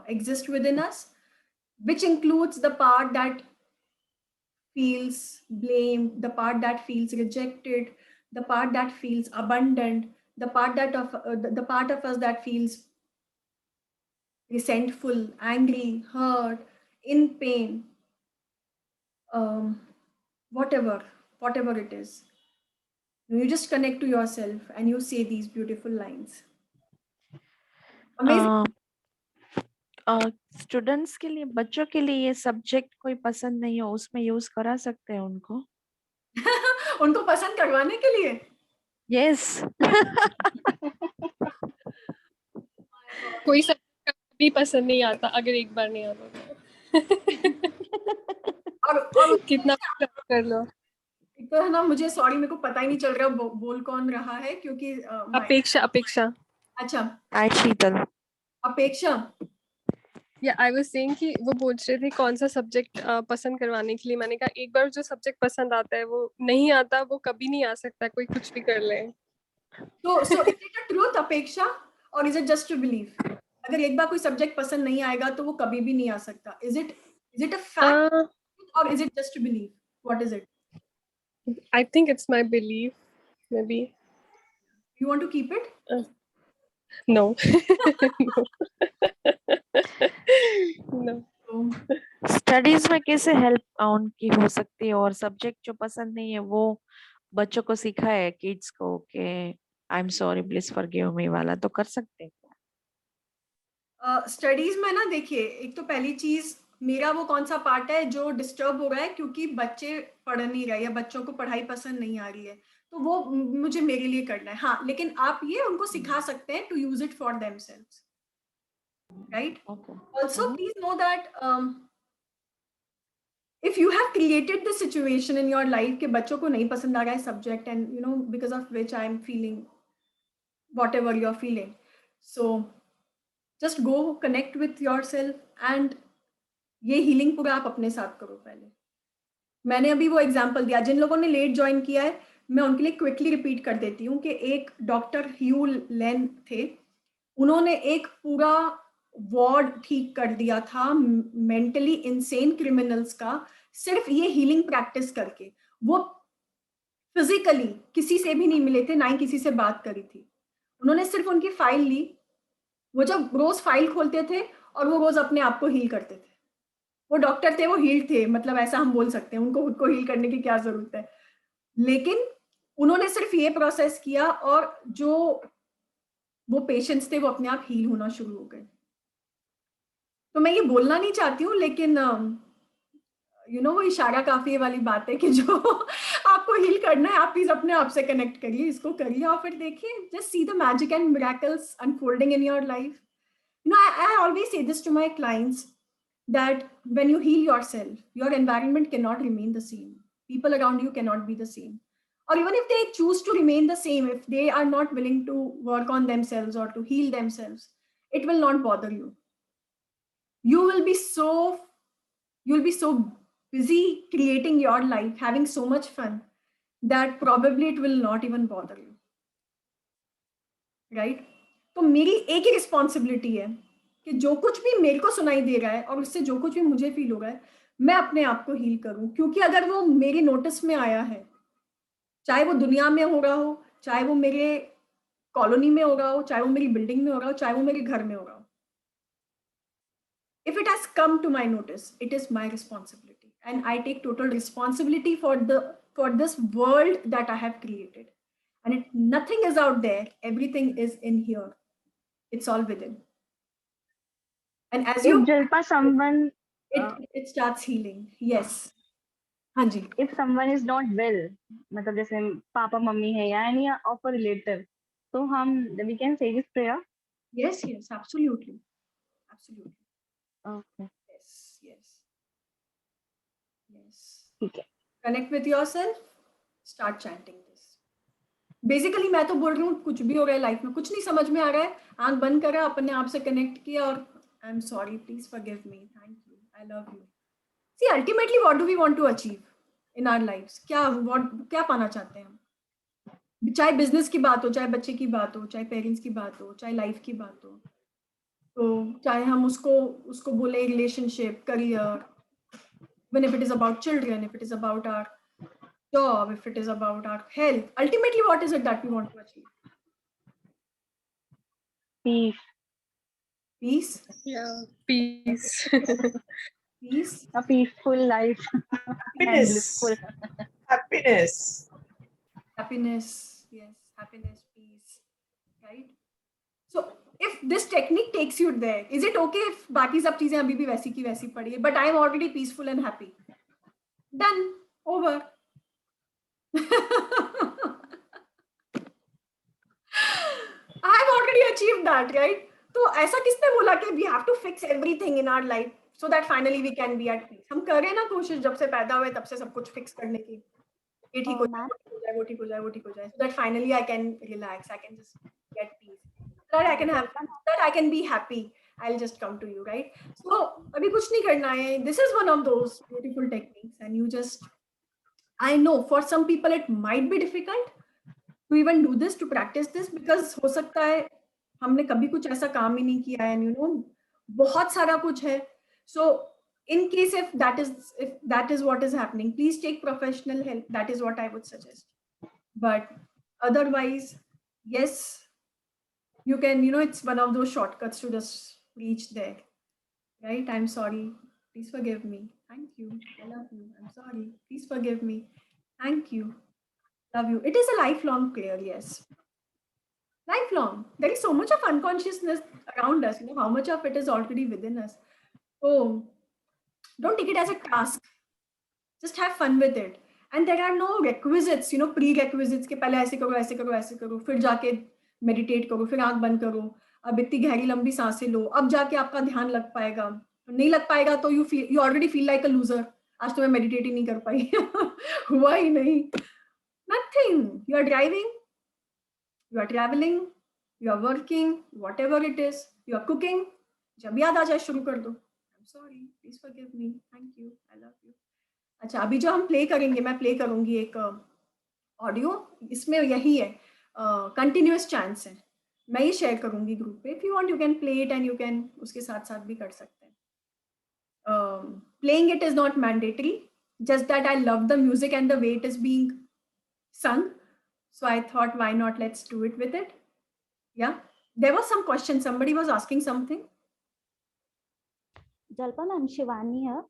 S1: exist within us, which includes the part that feels blamed, the part that feels rejected, the part that feels abundant, the part of us that feels resentful, angry, hurt, in pain, whatever it is. You just connect to yourself and you say these beautiful lines. Amazing.
S6: Students के लिए, बच्चों के लिए ये subject कोई पसंद नहीं हो, उसमें यूज करा सकते हैं उनको?
S1: उनको पसंद करवाने के लिए?
S6: यस।
S2: कोई
S7: भी पसंद नहीं आता अगर एक बार नहीं आता तो।
S1: और
S7: कितना भी try कर लो।
S1: एक तो है ना, मुझे सॉरी मेरे को पता ही नहीं चल रहा बोल कौन रहा है, क्योंकि
S7: अपेक्षा
S1: अच्छा,
S6: हाय शीतल।
S1: अपेक्षा।
S7: या आई वाज सेइंग कि वो पूछ रहे थे कौन सा सब्जेक्ट पसंद करवाने के लिए। मैंने कहा एक बार जो सब्जेक्ट पसंद आता है वो नहीं आता, वो कभी नहीं आ सकता, कोई कुछ भी कर ले।
S1: So is it a truth, अपेक्षा, or is it just to believe? अगर एक बार कोई सब्जेक्ट पसंद नहीं आएगा तो वो कभी भी नहीं आ सकता. Is it a fact or is it just to believe? What is it?
S7: I think it's my belief, maybe.
S1: You want to keep it?
S7: No. No.
S6: Studies में कैसे हेल्प उनकी हो सकती है, और सब्जेक्ट जो पसंद नहीं है वो बच्चों को सिखाए, किड्स को, कि आई एम सॉरी प्लीज फॉरगिव मी वाला, तो कर सकते हैं?
S1: स्टडीज में ना देखिए, एक तो पहली चीज, मेरा वो कौन सा पार्ट है जो डिस्टर्ब हो रहा है क्योंकि बच्चे पढ़ नहीं रहे या बच्चों को पढ़ाई पसंद नहीं आ रही है, तो वो मुझे मेरे लिए करना है. हाँ, लेकिन आप ये उनको सिखा सकते हैं to use it for themselves, right? Also please know that if you have created the situation in your life कि बच्चों को नहीं पसंद आ रहा है subject, and you know because of which I am feeling whatever you're feeling, so just go connect with yourself and ये healing पूरा आप अपने साथ करो. पहले मैंने अभी वो एग्जांपल दिया, जिन लोगों ने लेट ज्वाइन किया है मैं उनके लिए क्विकली रिपीट कर देती हूँ कि एक डॉक्टर ह्यू लेन थे, उन्होंने एक पूरा वार्ड ठीक कर दिया था मेंटली इंसेन क्रिमिनल्स का, सिर्फ ये हीलिंग प्रैक्टिस करके. वो फिजिकली किसी से भी नहीं मिले थे, ना ही किसी से बात करी थी. उन्होंने सिर्फ उनकी फाइल ली, वो जब रोज फाइल खोलते थे और वो रोज अपने आप को हील करते थे. वो डॉक्टर थे, वो हील थे, मतलब ऐसा हम बोल सकते हैं, उनको खुद को हील करने की क्या जरूरत है. लेकिन उन्होंने सिर्फ ये प्रोसेस किया और जो वो पेशेंट्स थे वो अपने आप हील होना शुरू हो गए. तो मैं ये बोलना नहीं चाहती हूँ, लेकिन वो इशारा काफी वाली बात है कि जो आपको हील करना है आप प्लीज अपने आप से कनेक्ट करिए, इसको करिए और फिर देखिए, just see the magic and miracles unfolding in your life. I always say this to my clients that when you heal yourself, your environment cannot remain the same. People around you cannot be the same. Or even if they choose to remain the same, if they are not willing to work on themselves or to heal themselves, it will not bother you. You will be so busy creating your life, having so much fun, that probably it will not even bother you. Right? तो मेरी एक ही responsibility है कि जो कुछ भी मेरे को सुनाई दे रहा है और उससे जो कुछ भी मुझे फील हो रहा है, मैं अपने आप को हील करूं. क्योंकि अगर वो मेरी नोटिस में आया है, चाहे वो दुनिया में हो रहा हो, चाहे वो मेरे कॉलोनी में हो रहा हो, चाहे वो मेरी बिल्डिंग में हो रहा हो, चाहे वो मेरे घर में हो रहा हो, if it has come to my notice, it is my responsibility, and I take total responsibility for this world that I have created. And nothing is out there, everything is in here, it's all within. And as you
S5: Jilpa, someone
S1: it starts healing. Yes. हाँ जी.
S5: If someone is not well, मतलब जैसे papa mummy है या any of a relative, तो हम we can say this prayer.
S1: Yes, absolutely.
S5: Okay.
S1: Yes.
S5: Okay.
S1: Connect with yourself, start chanting this. Basically मैं तो बोल रही हूँ, कुछ भी हो रहा है लाइफ में, कुछ नहीं समझ में आ रहा है, आंख बंद करा, अपने आप से कनेक्ट किया और I am sorry, please forgive me, thank you, I love you. See ultimately what do we want to achieve in our lives? क्या पाना चाहते हैं हम? चाहे बिजनेस की बात हो, चाहे बच्चे की बात हो, चाहे पेरेंट्स की बात हो, चाहे लाइफ की बात हो, तो चाहे हम उसको बोले relationship, career, even if it is about children, if it is about our job, if it is about our health, ultimately what is it that we want to achieve? Peace.
S7: Yeah, peace.
S1: Peace.
S5: A peaceful life.
S3: Happiness.
S1: Yes, happiness, peace, right? So if this technique takes you there, is it okay if बाकी सब चीजें अभी भी वैसी की वैसी पड़ी है, but I am already peaceful and happy? Done. Over. I have already achieved that, right? तो ऐसा किसने बोला कि we have to fix everything in our life so that finally we can be at peace? हम कर रहे हैं ना कोशिश, जब से पैदा हुए तब से सब कुछ फिक्स करने की, ये ठीक हो जाए, वो ठीक हो जाए, वो ठीक हो जाए, वो ठीक हो जाए, so that finally I can relax, I can just get peace, so that I can have, so that I can be happy. I'll just come to you, right? So अभी कुछ नहीं करना है. This is one of those beautiful techniques, and you just, I know for some people it might be difficult to even do this, to practice this, because हो सकता है हमने कभी कुछ ऐसा काम ही नहीं किया है, and you know बहुत सारा कुछ है. So in case if that is what is happening, please take professional help. That is what I would suggest. But otherwise, yes, you can, you know, it's one of those shortcuts to just reach there, right? I'm sorry, please forgive me, thank you, I love you, I'm sorry, please forgive me, thank you, love you. It is a lifelong prayer, yes, lifelong. There is so much of unconsciousness around us, you know, how much of it is already within us. Oh, don't take it as a task, just have fun with it. And there are no requisites, you know, prerequisites के पहले ऐसे करो, ऐसे करो, ऐसे करो, फिर जाके मेडिटेट करो, फिर आंख बंद करो, अब इतनी गहरी लंबी सांसें लो, अब जाके आपका ध्यान लग पाएगा. नहीं लग पाएगा तो you already feel like a loser. आज तो मैं मेडिटेट ही नहीं कर पाई. हुआ ही नहीं. Nothing. You are driving, you are traveling, you are working, whatever it is, you are cooking. जब याद आ जाए शुरू कर दो. I'm sorry, please forgive me, thank you, I love you. अच्छा, अभी जो हम प्ले करेंगे, मैं प्ले करूंगी एक ऑडियो, इसमें यही है, कंटिन्यूअस चैंट्स है, मैं ये शेयर करूंगी ग्रुप पे. If you want you can play it, and you can उसके साथ साथ भी कर सकते हैं. Playing it is not mandatory, just that I love the music and the way it is being sung, so I thought, why not, let's do it with it. Yeah, there was some question, somebody was asking something.
S8: जल्पा ma'am, Shivani है.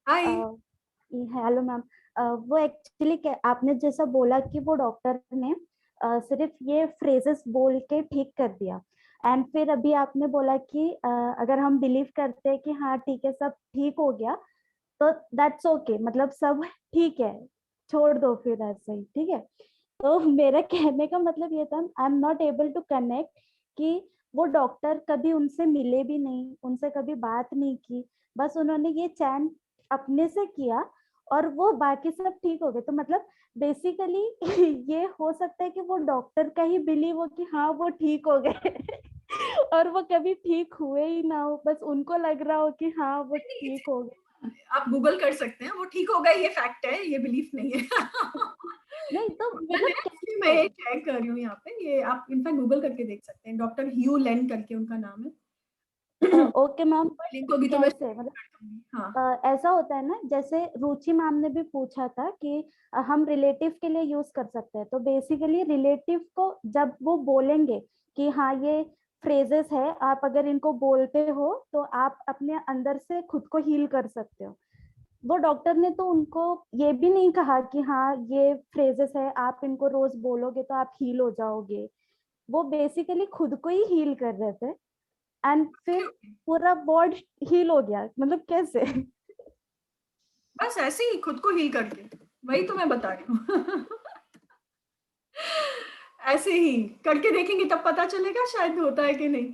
S1: Hi.
S8: Hello ma'am. वो actually आपने जैसा बोला कि वो doctor ने सिर्फ ये फ्रेजेस बोल के ठीक कर दिया, एंड फिर अभी आपने बोला कि अगर हम बिलीव करते हैं कि हाँ ठीक है सब ठीक हो गया तो दैट्स ओके, मतलब सब ठीक है, छोड़ दो फिर ऐसे ही, ठीक है. तो मेरा कहने का मतलब ये था, I am not able to connect कि वो डॉक्टर कभी उनसे मिले भी नहीं, उनसे कभी बात नहीं की, बस उन्होंने ये चैन अपने से किया और वो बाकी सब ठीक हो गए. तो मतलब बेसिकली ये हो सकता है कि वो डॉक्टर का ही बिलीव हो कि हाँ वो ठीक हो गए और वो कभी ठीक हुए ही ना हो, बस उनको लग रहा हो कि हाँ वो ठीक हो गए.
S1: आप गूगल कर सकते हैं, वो ठीक हो गए ये फैक्ट है, ये बिलीफ नहीं है.
S8: नहीं तो मतलब
S1: मैं ये चेक कर रही हूँ यहाँ पे, ये आप इनफैक्ट गूगल करके देख सकते हैं, डॉक्टर ह्यू लेन करके उनका नाम है.
S8: Okay ma'am.
S1: लिंक होगी तो मैं
S8: कैसे मतलब
S1: हाँ.
S8: ऐसा होता है ना, जैसे रुचि मैम ने भी पूछा था कि हम रिलेटिव के लिए यूज कर सकते हैं, तो बेसिकली रिलेटिव को जब वो बोलेंगे कि हाँ ये फ्रेजेस है, आप अगर इनको बोलते हो तो आप अपने अंदर से खुद को हील कर सकते हो. वो डॉक्टर ने तो उनको ये भी नहीं कहा कि हाँ ये फ्रेजेस है, आप इनको रोज बोलोगे तो आप हील हो जाओगे. वो बेसिकली खुद को ही हील कर रहे थे, एंड फिर पूरा बॉडी हील हो गया. मतलब कैसे?
S1: बस ऐसे ही खुद को हील करके, वही तो मैं बता रही हूँ. ऐसे ही करके देखेंगे तब पता चलेगा शायद होता है कि नहीं.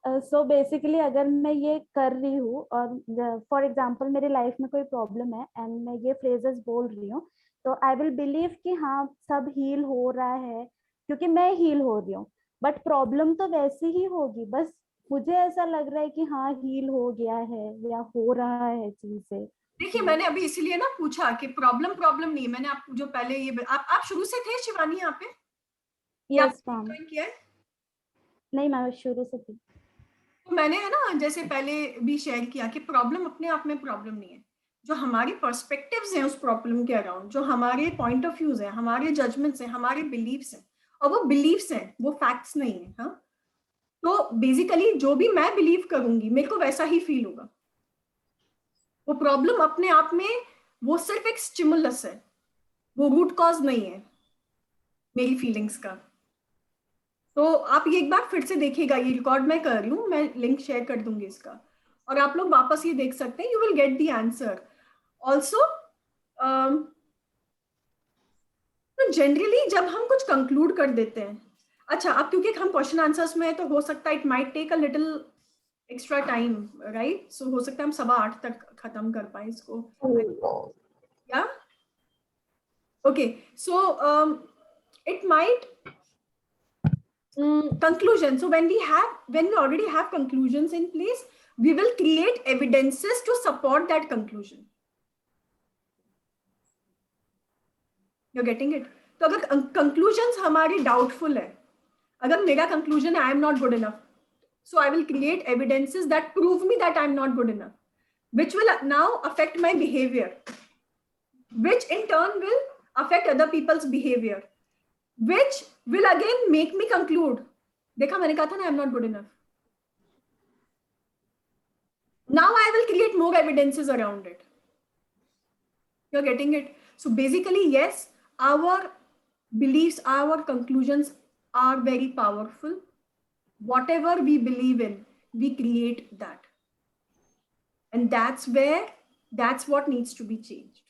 S8: सो बेसिकली अगर मैं ये कर रही हूँ और फॉर एग्जांपल मेरे लाइफ में कोई प्रॉब्लम है एंड मैं ये फ्रेजेस बोल रही हूँ, तो आई विल बिलीव कि हाँ सब हील हो रहा है क्योंकि मैं हील हो रही हूँ. बट प्रॉब्लम तो वैसी ही होगी, बस मुझे ऐसा लग रहा है कि हाँ हील हो गया है या हो रहा है चीजें.
S1: देखिए मैंने अभी इसीलिए ना पूछा कि प्रॉब्लम नहीं, मैंने आप जो पहले ये आप शुरू से थे शिवानी यहाँ पे?
S8: Yes ma'am.
S1: किया?
S8: नहीं मैम, शुरू से थी.
S1: तो मैंने है ना जैसे पहले भी शेयर किया कि प्रॉब्लम अपने आप में प्रॉब्लम नहीं है, जो हमारे पर्सपेक्टिव्स हैं उस प्रॉब्लम के अराउंड, जो हमारे पॉइंट ऑफ व्यूज हैं, हमारे जजमेंट्स हैं, हमारे बिलीव्स हैं, और वो बिलीव्स हैं, वो फैक्ट्स नहीं है. हाँ, तो बेसिकली जो भी मैं बिलीव करूंगी मेरे को वैसा ही फील होगा. वो प्रॉब्लम अपने आप में वो सिर्फ एक स्टिमुलस है, वो रूट कॉज नहीं है मेरी फीलिंग्स का. तो आप ये एक बार फिर से देखिएगा, ये रिकॉर्ड मैं कर रही हूँ, मैं लिंक शेयर कर दूंगी इसका, और आप लोग वापस ये देख सकते हैं. You will get the answer also. तो जनरली जब हम कुछ कंक्लूड कर देते हैं, अच्छा, अब क्योंकि हम क्वेश्चन आंसर्स में है तो हो सकता है it might take a little extra time, right? So हो सकता है हम 8:15 तक खत्म कर पाए इसको. Yeah. Okay. So it might conclusion. So when we already have conclusions in place, we will create evidences to support that conclusion. You're getting it? तो अगर conclusions हमारी doubtful है, अगर मेरा conclusion है I am not good enough, so I will create evidences that prove me that I am not good enough, which will now affect my behavior, which in turn will affect other people's behavior, which will again make me conclude, देखा मैंने कहा था ना I am not good enough. Now I will create more evidences around it. You're getting it? So basically, yes, our beliefs, our conclusions are very powerful. Whatever we believe in, we create that. And that's what needs to be changed.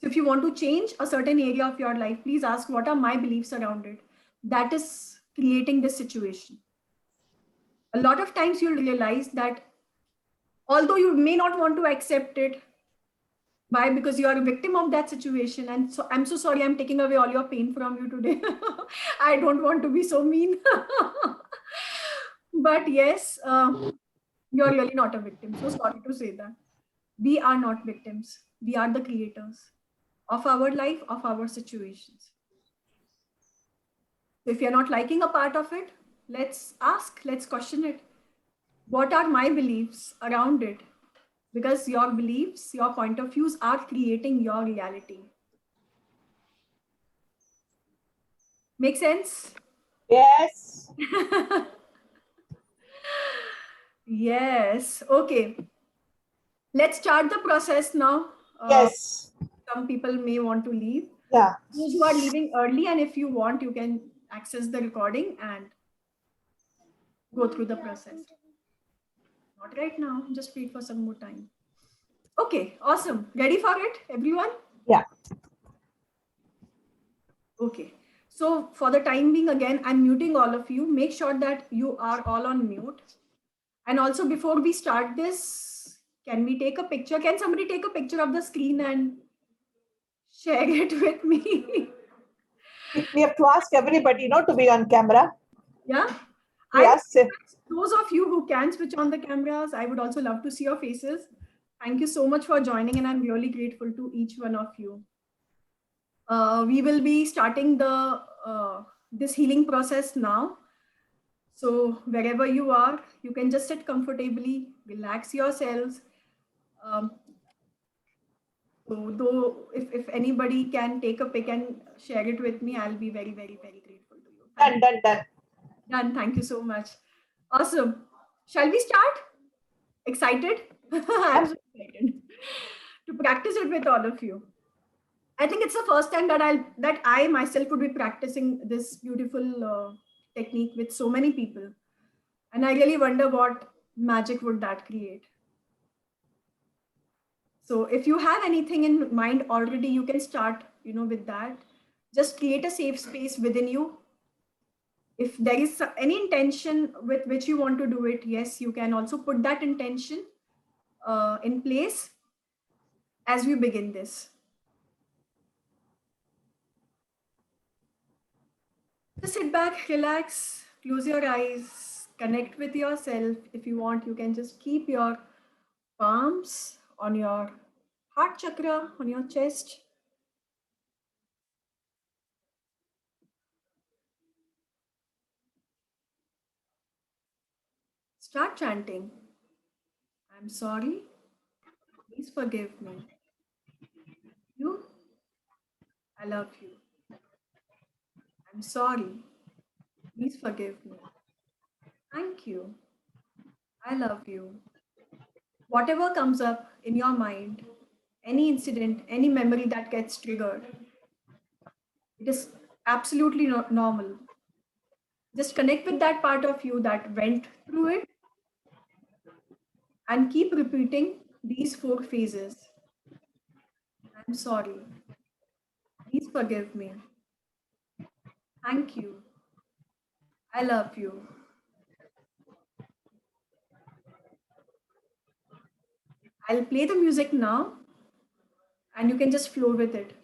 S1: So if you want to change a certain area of your life, please ask, what are my beliefs around it? That is creating this situation. A lot of times you'll realize that although you may not want to accept it, why? Because you are a victim of that situation. And so I'm so sorry, I'm taking away all your pain from you today. I don't want to be so mean. But yes, you're really not a victim. So sorry to say that. We are not victims. We are the creators of our life, of our situations. If you're not liking a part of it, let's ask, let's question it. What are my beliefs around it? Because your beliefs, your point of views are creating your reality. Make sense?
S3: Yes.
S1: Yes. Okay. Let's start the process now.
S3: Yes.
S1: Some people may want to leave.
S3: Yeah.
S1: Those who are leaving early, and if you want, you can access the recording and go through the process. Not right now. Just wait for some more time. Okay. Awesome. Ready for it, everyone?
S3: Yeah.
S1: Okay. So for the time being, again, I'm muting all of you. Make sure that you are all on mute. And also, before we start this, can we take a picture? Can somebody take a picture of the screen and share it with me?
S3: We have to ask everybody, to be on camera.
S1: Yeah.
S3: Yes.
S1: Those of you who can switch on the cameras, I would also love to see your faces. Thank you so much for joining, and I'm really grateful to each one of you. We will be starting this healing process now. So wherever you are, you can just sit comfortably, relax yourselves. So though if anybody can take a pic and share it with me, I'll be very, very, very grateful to you.
S3: Done.
S1: Done. Thank you so much. Awesome. Shall we start? Excited? I'm so excited to practice it with all of you. I think it's the first time that I myself would be practicing this beautiful technique with so many people. And I really wonder what magic would that create. So if you have anything in mind already, you can start, with that. Just create a safe space within you. If there is any intention with which you want to do it, yes, you can also put that intention in place as we begin this. Just sit back, relax, close your eyes, connect with yourself. If you want, you can just keep your palms on your heart chakra, on your chest. Start chanting. I'm sorry. Please forgive me. I love you. I'm sorry. Please forgive me. Thank you. I love you. Whatever comes up in your mind, any incident, any memory that gets triggered, it is absolutely normal. Just connect with that part of you that went through it and keep repeating these 4 phases. I'm sorry. Please forgive me. Thank you. I love you. I'll play the music now and you can just flow with it.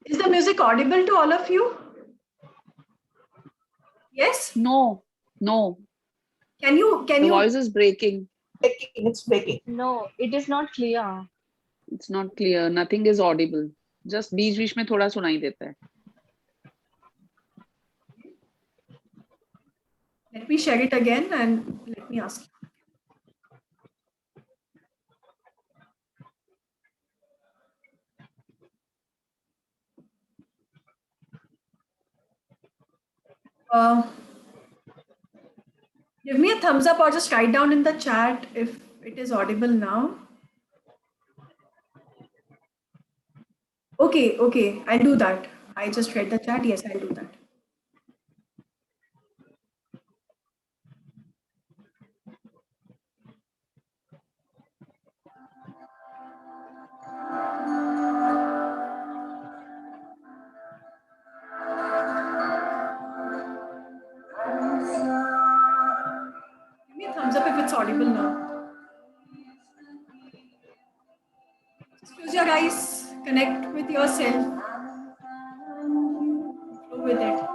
S1: Is the music audible to all of you? Yes?
S2: No, no.
S1: Can
S2: The
S1: you
S2: voice is breaking.
S3: It's breaking.
S5: No, it is not clear.
S2: It's not clear. Nothing is audible. Just बीच बीच में थोड़ा सुनाई देता है.
S1: let me share it again and let me ask you. Give me a thumbs up or just write down in the chat if it is audible now. Okay, I'll do that. I just read the chat. Yes, I'll do that. Give me a thumbs up if it's audible now. Just close your eyes, connect with yourself, flow with it.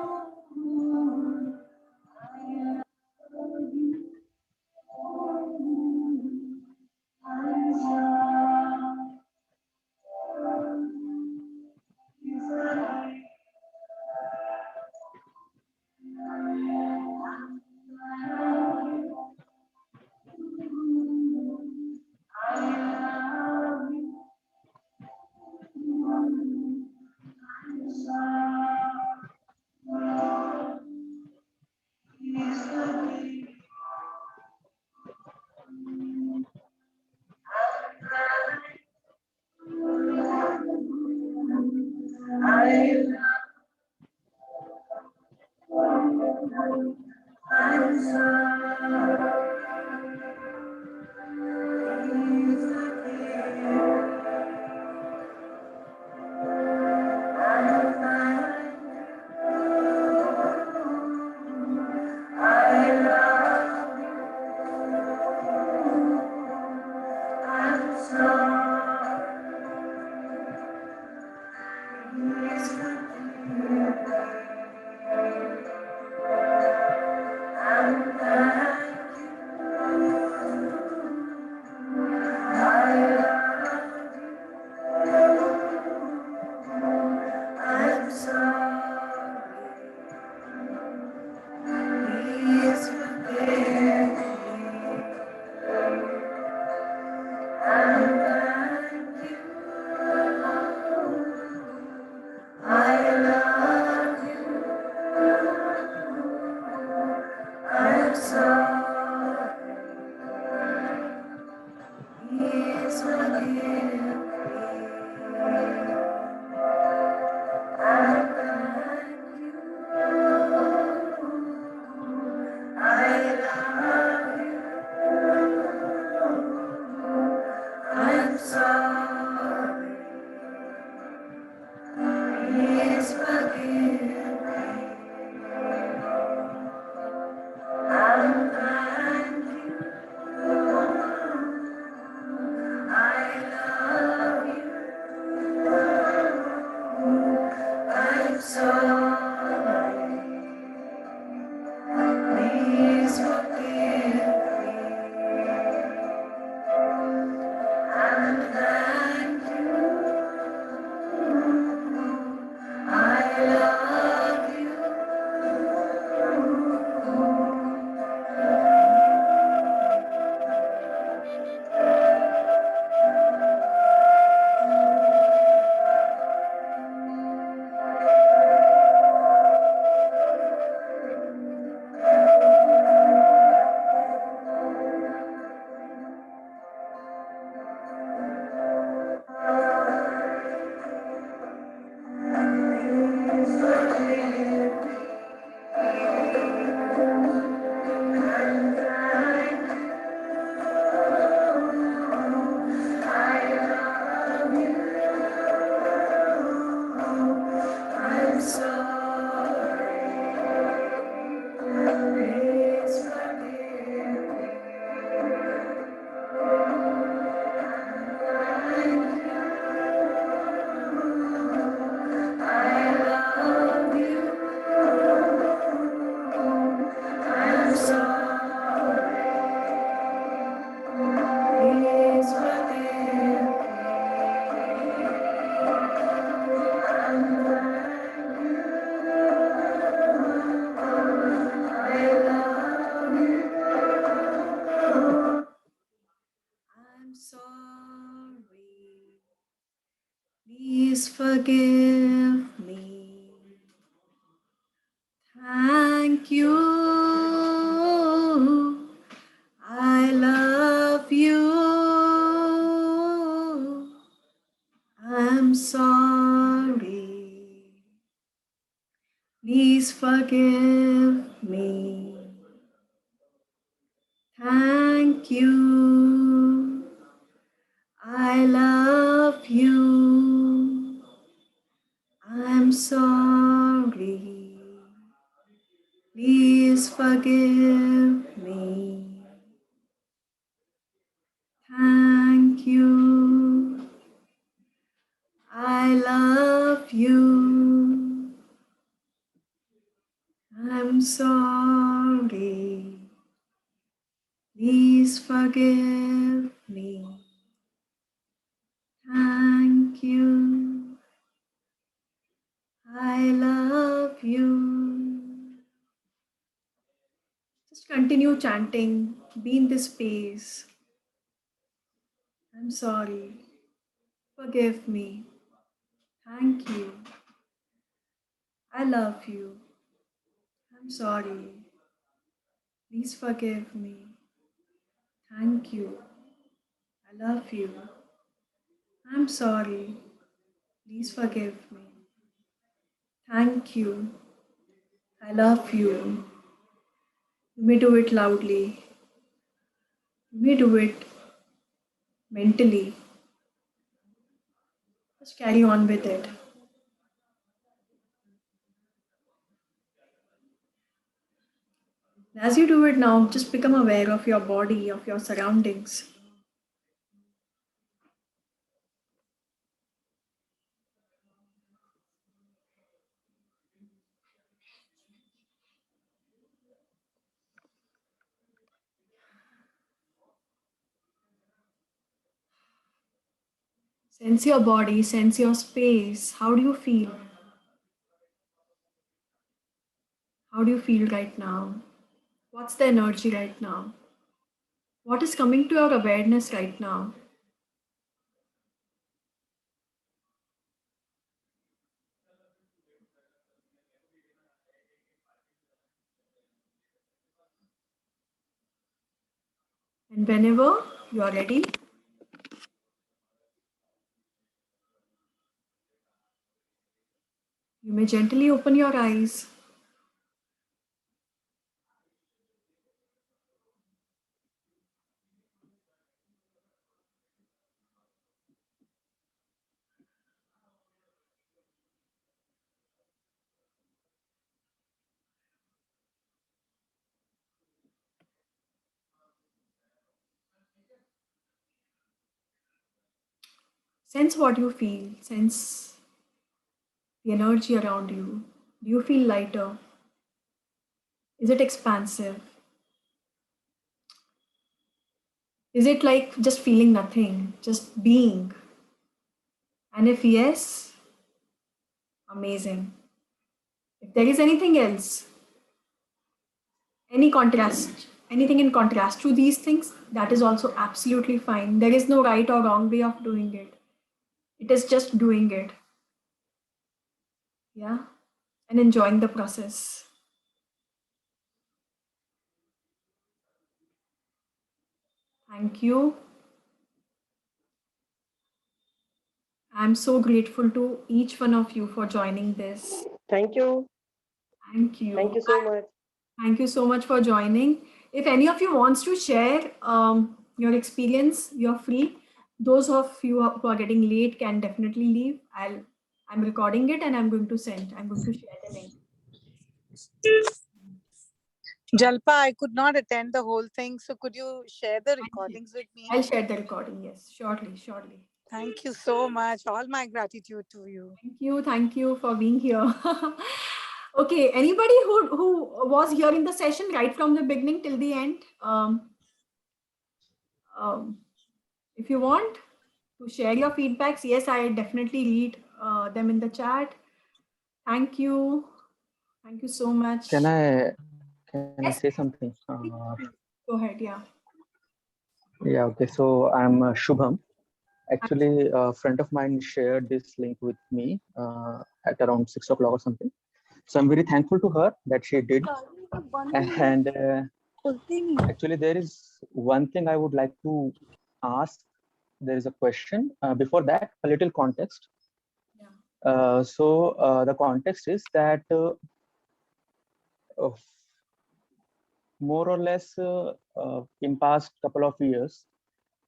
S1: I'm forgive me. Thank you. I love you. I'm sorry. Please forgive me. Thank you. I love you. I'm sorry. Please forgive me. Thank you. I love you. I'm sorry. Please forgive me. Thank you. I love you. Just continue chanting. Be in this space. I'm sorry. Forgive me. Thank you. I love you. I'm sorry. Please forgive me. Thank you. I love you. I'm sorry. Please forgive me. Thank you. I love you. You may do it loudly. You may do it mentally. Just carry on with it. As you do it now, just become aware of your body, of your surroundings. Sense your body, sense your space. How do you feel? How do you feel right now? What's the energy right now? What is coming to your awareness right now? And whenever you are ready, you may gently open your eyes. Sense what you feel. Sense the energy around you. Do you feel lighter? Is it expansive? Is it like just feeling nothing, just being? And if yes, amazing. If there is anything else, any contrast, anything in contrast to these things, that is also absolutely fine. There is no right or wrong way of doing it. It is just doing it. Yeah. And enjoying the process. Thank you. I'm so grateful to each one of you for joining this.
S9: Thank you.
S1: Thank you.
S9: Thank you so much.
S1: Thank you so much for joining. If any of you wants to share your experience, you're free. Those of you who are getting late can definitely leave. I'm recording it and I'm going to share the link.
S10: Jalpa, I could not attend the whole thing, so could you share the recordings with me?
S1: I'll share the recording, yes, shortly.
S10: Thank you so much. All my gratitude to you.
S1: Thank you for being here. Okay, anybody who was here in the session right from the beginning till the end, if you want to share your feedbacks, yes, I definitely read them in the chat. Thank you so much.
S11: Can I
S1: Yes.
S11: say something?
S1: Go ahead, yeah.
S11: Yeah, okay. So I'm Shubham.
S9: Actually, a friend of mine shared this link with me at around 6 o'clock or something. So I'm very thankful to her that she did. And actually, there is one thing I would like to ask. There is a question. Before that, a little context. The context is that more or less in past couple of years,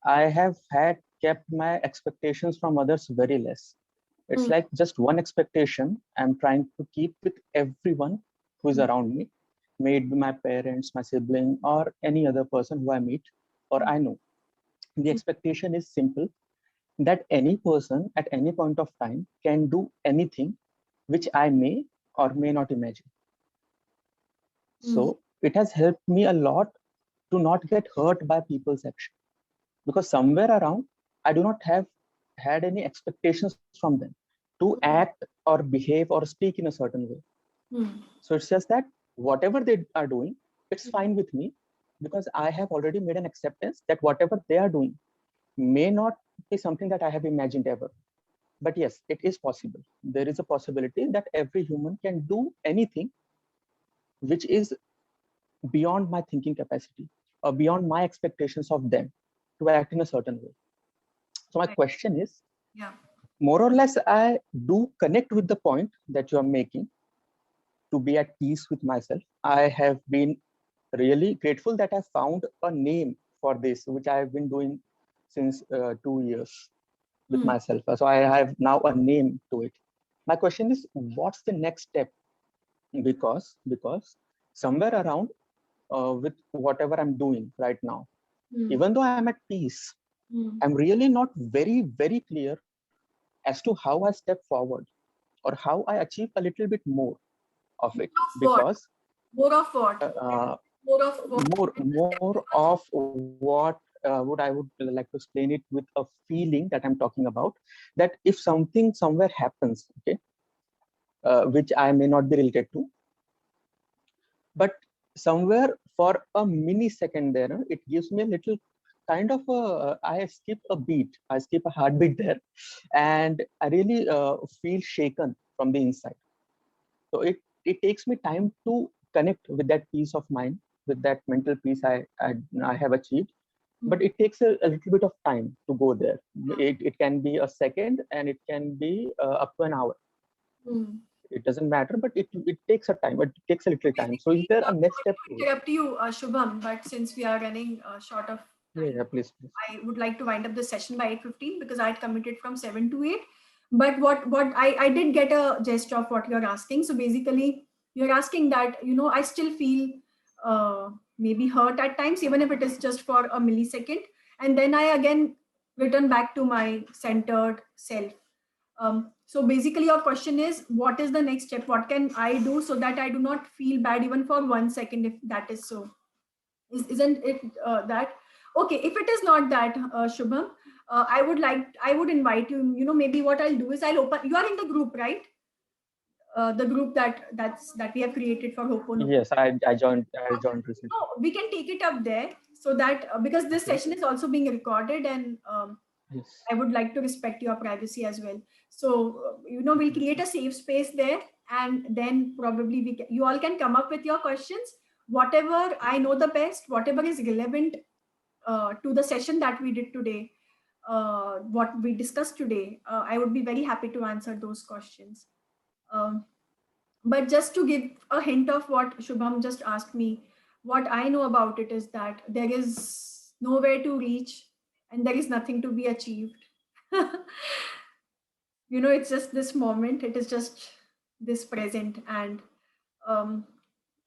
S9: I have had kept my expectations from others very less. It's like just one expectation I'm trying to keep with everyone who is around me, may it be my parents, my sibling, or any other person who I meet or I know. The expectation is simple, that any person at any point of time can do anything which I may or may not imagine. So it has helped me a lot to not get hurt by people's action, because somewhere around I do not have had any expectations from them to act or behave or speak in a certain way. So it's just that whatever they are doing, it's fine with me, because I have already made an acceptance that whatever they are doing may not be something that I have imagined ever. But yes, it is possible. There is a possibility that every human can do anything which is beyond my thinking capacity or beyond my expectations of them to act in a certain way. So my question is, more or less, I do connect with the point that you are making to be at peace with myself. I have been really grateful that I found a name for this, which I have been doing since 2 years with myself. So I have now a name to it. My question is, what's the next step? Because somewhere around with whatever I'm doing right now, even though I'm at peace, I'm really not very, very clear as to how I step forward or how I achieve a little bit more of it. Because
S1: more of what? More of what?
S9: More of what I would like to explain it with a feeling that I'm talking about, that if something somewhere happens, okay, which I may not be related to, but somewhere for a millisecond there, it gives me a little kind of I skip a beat, I skip a heartbeat there, and I really feel shaken from the inside. So it takes me time to connect with that peace of mind, with that mental peace I have achieved. But it takes a little bit of time to go there. It can be a second, and it can be up to an hour. It doesn't matter, but it takes a time. It takes a little time. So is there a next step?
S1: Interrupt you, Shubham, but since we are running short of time,
S9: yeah, please.
S1: I would like to wind up the session by 8:15 because I had committed from 7 to 8. But what I did get a gist of what you're asking. So basically, you're asking that, I still feel maybe hurt at times, even if it is just for a millisecond. And then I again return back to my centered self. So basically your question is, what is the next step? What can I do so that I do not feel bad even for 1 second, if that is so? Isn't it that? Okay, if it is not that, Shubham, I would invite you, maybe what I'll do is I'll open, you are in the group, right? The group that we have created for Ho'oponopono.
S9: Yes, I joined recently.
S1: No, we can take it up there so that because this session is also being recorded, and
S9: yes,
S1: I would like to respect your privacy as well. So we'll create a safe space there, and then probably you all can come up with your questions, whatever I know the best, whatever is relevant to the session that we did today, what we discussed today. I would be very happy to answer those questions. But just to give a hint of what Shubham just asked me, what I know about it is that there is nowhere to reach and there is nothing to be achieved. It's just this moment, it is just this present, and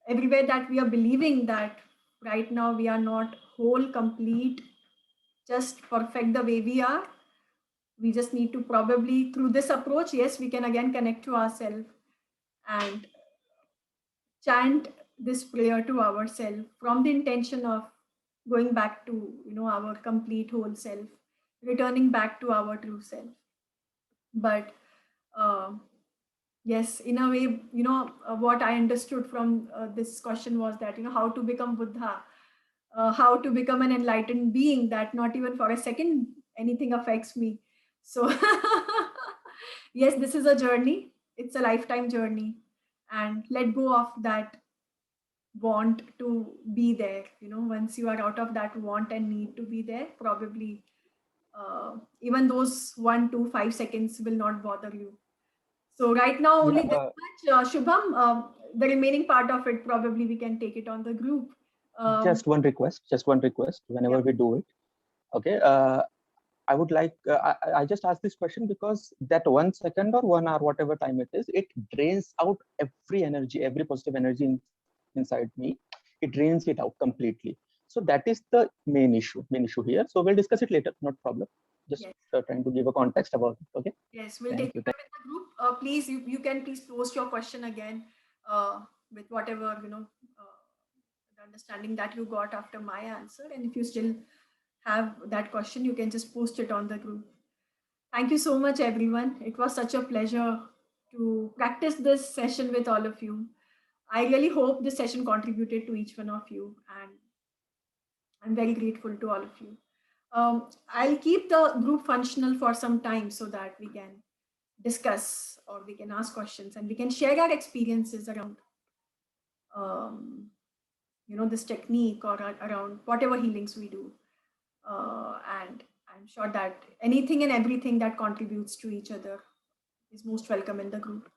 S1: everywhere that we are believing that right now we are not whole, complete, just perfect the way we are. We just need to probably, through this approach, yes, we can again connect to ourselves and chant this prayer to ourselves from the intention of going back to our complete whole self, returning back to our true self. But yes, in a way, what I understood from this question was that how to become Buddha, how to become an enlightened being that not even for a second anything affects me. So yes, this is a journey. It's a lifetime journey, and let go of that want to be there. Once you are out of that want and need to be there, probably even those 1 to 5 seconds will not bother you. So right now only this much. Shubham, the remaining part of it, probably we can take it on the group.
S9: Just one request. Whenever we do it, okay. I would like, I just asked this question because that 1 second or 1 hour, whatever time it is, it drains out every energy, every positive energy inside me. It drains it out completely. So that is the main issue here. So we'll discuss it later, not problem. Just trying to give a context about it. Okay.
S1: Yes, we'll take it up in the group. Please, you can please post your question again with whatever, the understanding that you got after my answer. And if you still have that question, you can just post it on the group. Thank you so much, everyone. It was such a pleasure to practice this session with all of you. I really hope this session contributed to each one of you, and I'm very grateful to all of you. I'll keep the group functional for some time so that we can discuss or we can ask questions and we can share our experiences around this technique or around whatever healings we do. And I'm sure that anything and everything that contributes to each other is most welcome in the group.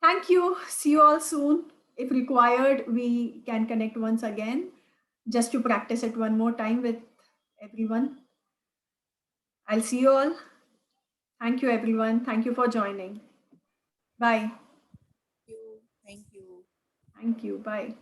S1: Thank you. See you all soon. If required, we can connect once again just to practice it one more time with everyone. I'll see you all. Thank you, everyone. Thank you for joining. Bye.
S4: Thank you.
S1: Thank you. Bye.